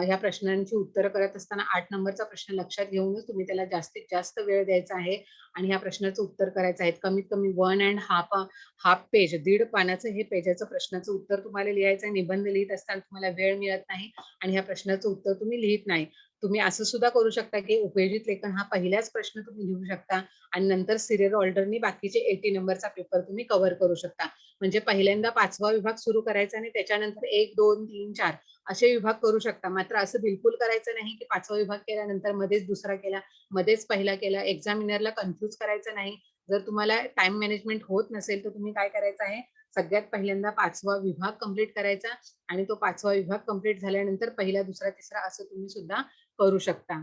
ह्या प्रश्नांची उत्तरं करत असताना 8 नंबरचा प्रश्न लक्षात घेऊनच तुम्ही त्याला जास्तीत जास्त वेळ द्यायचा आहे आणि ह्या प्रश्नाचं उत्तर करायचं आहे. कमीत कमी 1.5 पेज, 1.5 पानाचं हे पेजाचं प्रश्नाचं उत्तर तुम्हाला लिहायचं आहे. निबंध लिहित असताना तुम्हाला वेळ मिळत नाही आणि ह्या प्रश्नाचं उत्तर तुम्ही लिहित नाही. तुम्ही असं सुद्धा करू शकता की उपयोजित लेखन हा पहिलाच प्रश्न तुम्ही लिहू शकता आणि नंतर सिरियल ऑर्डरनी बाकीचे 80 नंबरचा पेपर तुम्ही कव्हर करू शकता. म्हणजे पहिल्यांदा 5वा विभाग सुरू करायचा आणि त्याच्यानंतर 1, 2, 3, 4 असे विभाग करू शकता. मात्र असं बिलकुल करायचं नाही की 5वा विभाग केल्यानंतर मध्येच दुसरा केला, मध्येच पहिला केला. एक्झामिनरला कन्फ्यूज करायचं नाही. जर तुम्हाला टाइम मॅनेजमेंट होत नसेल तर तुम्ही काय करायचं आहे, सगळ्यात पहिल्यांदा 5वा विभाग कंप्लीट करायचा आणि तो 5वा विभाग कंप्लीट झाल्यानंतर पहिला, दुसरा, तिसरा असं तुम्ही सुद्धा करू शकता.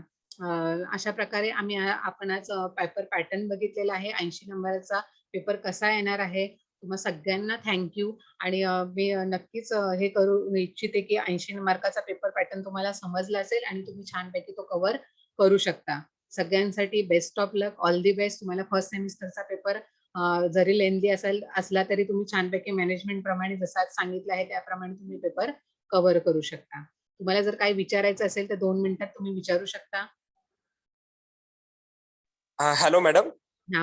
अशा प्रकारे आपण आज पेपर पॅटर्न बघितलेला आहे. 80 नंबरचा पेपर कसा येणार आहे. तुम्हा सगळ्यांना थँक्यू. आणि मी नक्कीच हे करू इच्छिते की 80 मार्काचा पेपर पॅटर्न तुम्हाला समजला असेल आणि तुम्ही छानपैकी तो कव्हर करू शकता. सगळ्यांसाठी best of luck, all the best. तुम्हाला फर्स्ट सेमिस्टरचा पेपर जरी लेंदी असला तरी तुम्ही छानपैकी मॅनेजमेंट प्रमाणे जसा सांगितलं आहे त्याप्रमाणे तुम्ही पेपर कव्हर करू शकता. तुम्हाला जर काही विचारायचं असेल तर 2 मिनिटात तुम्ही विचारू शकता. Hello madam.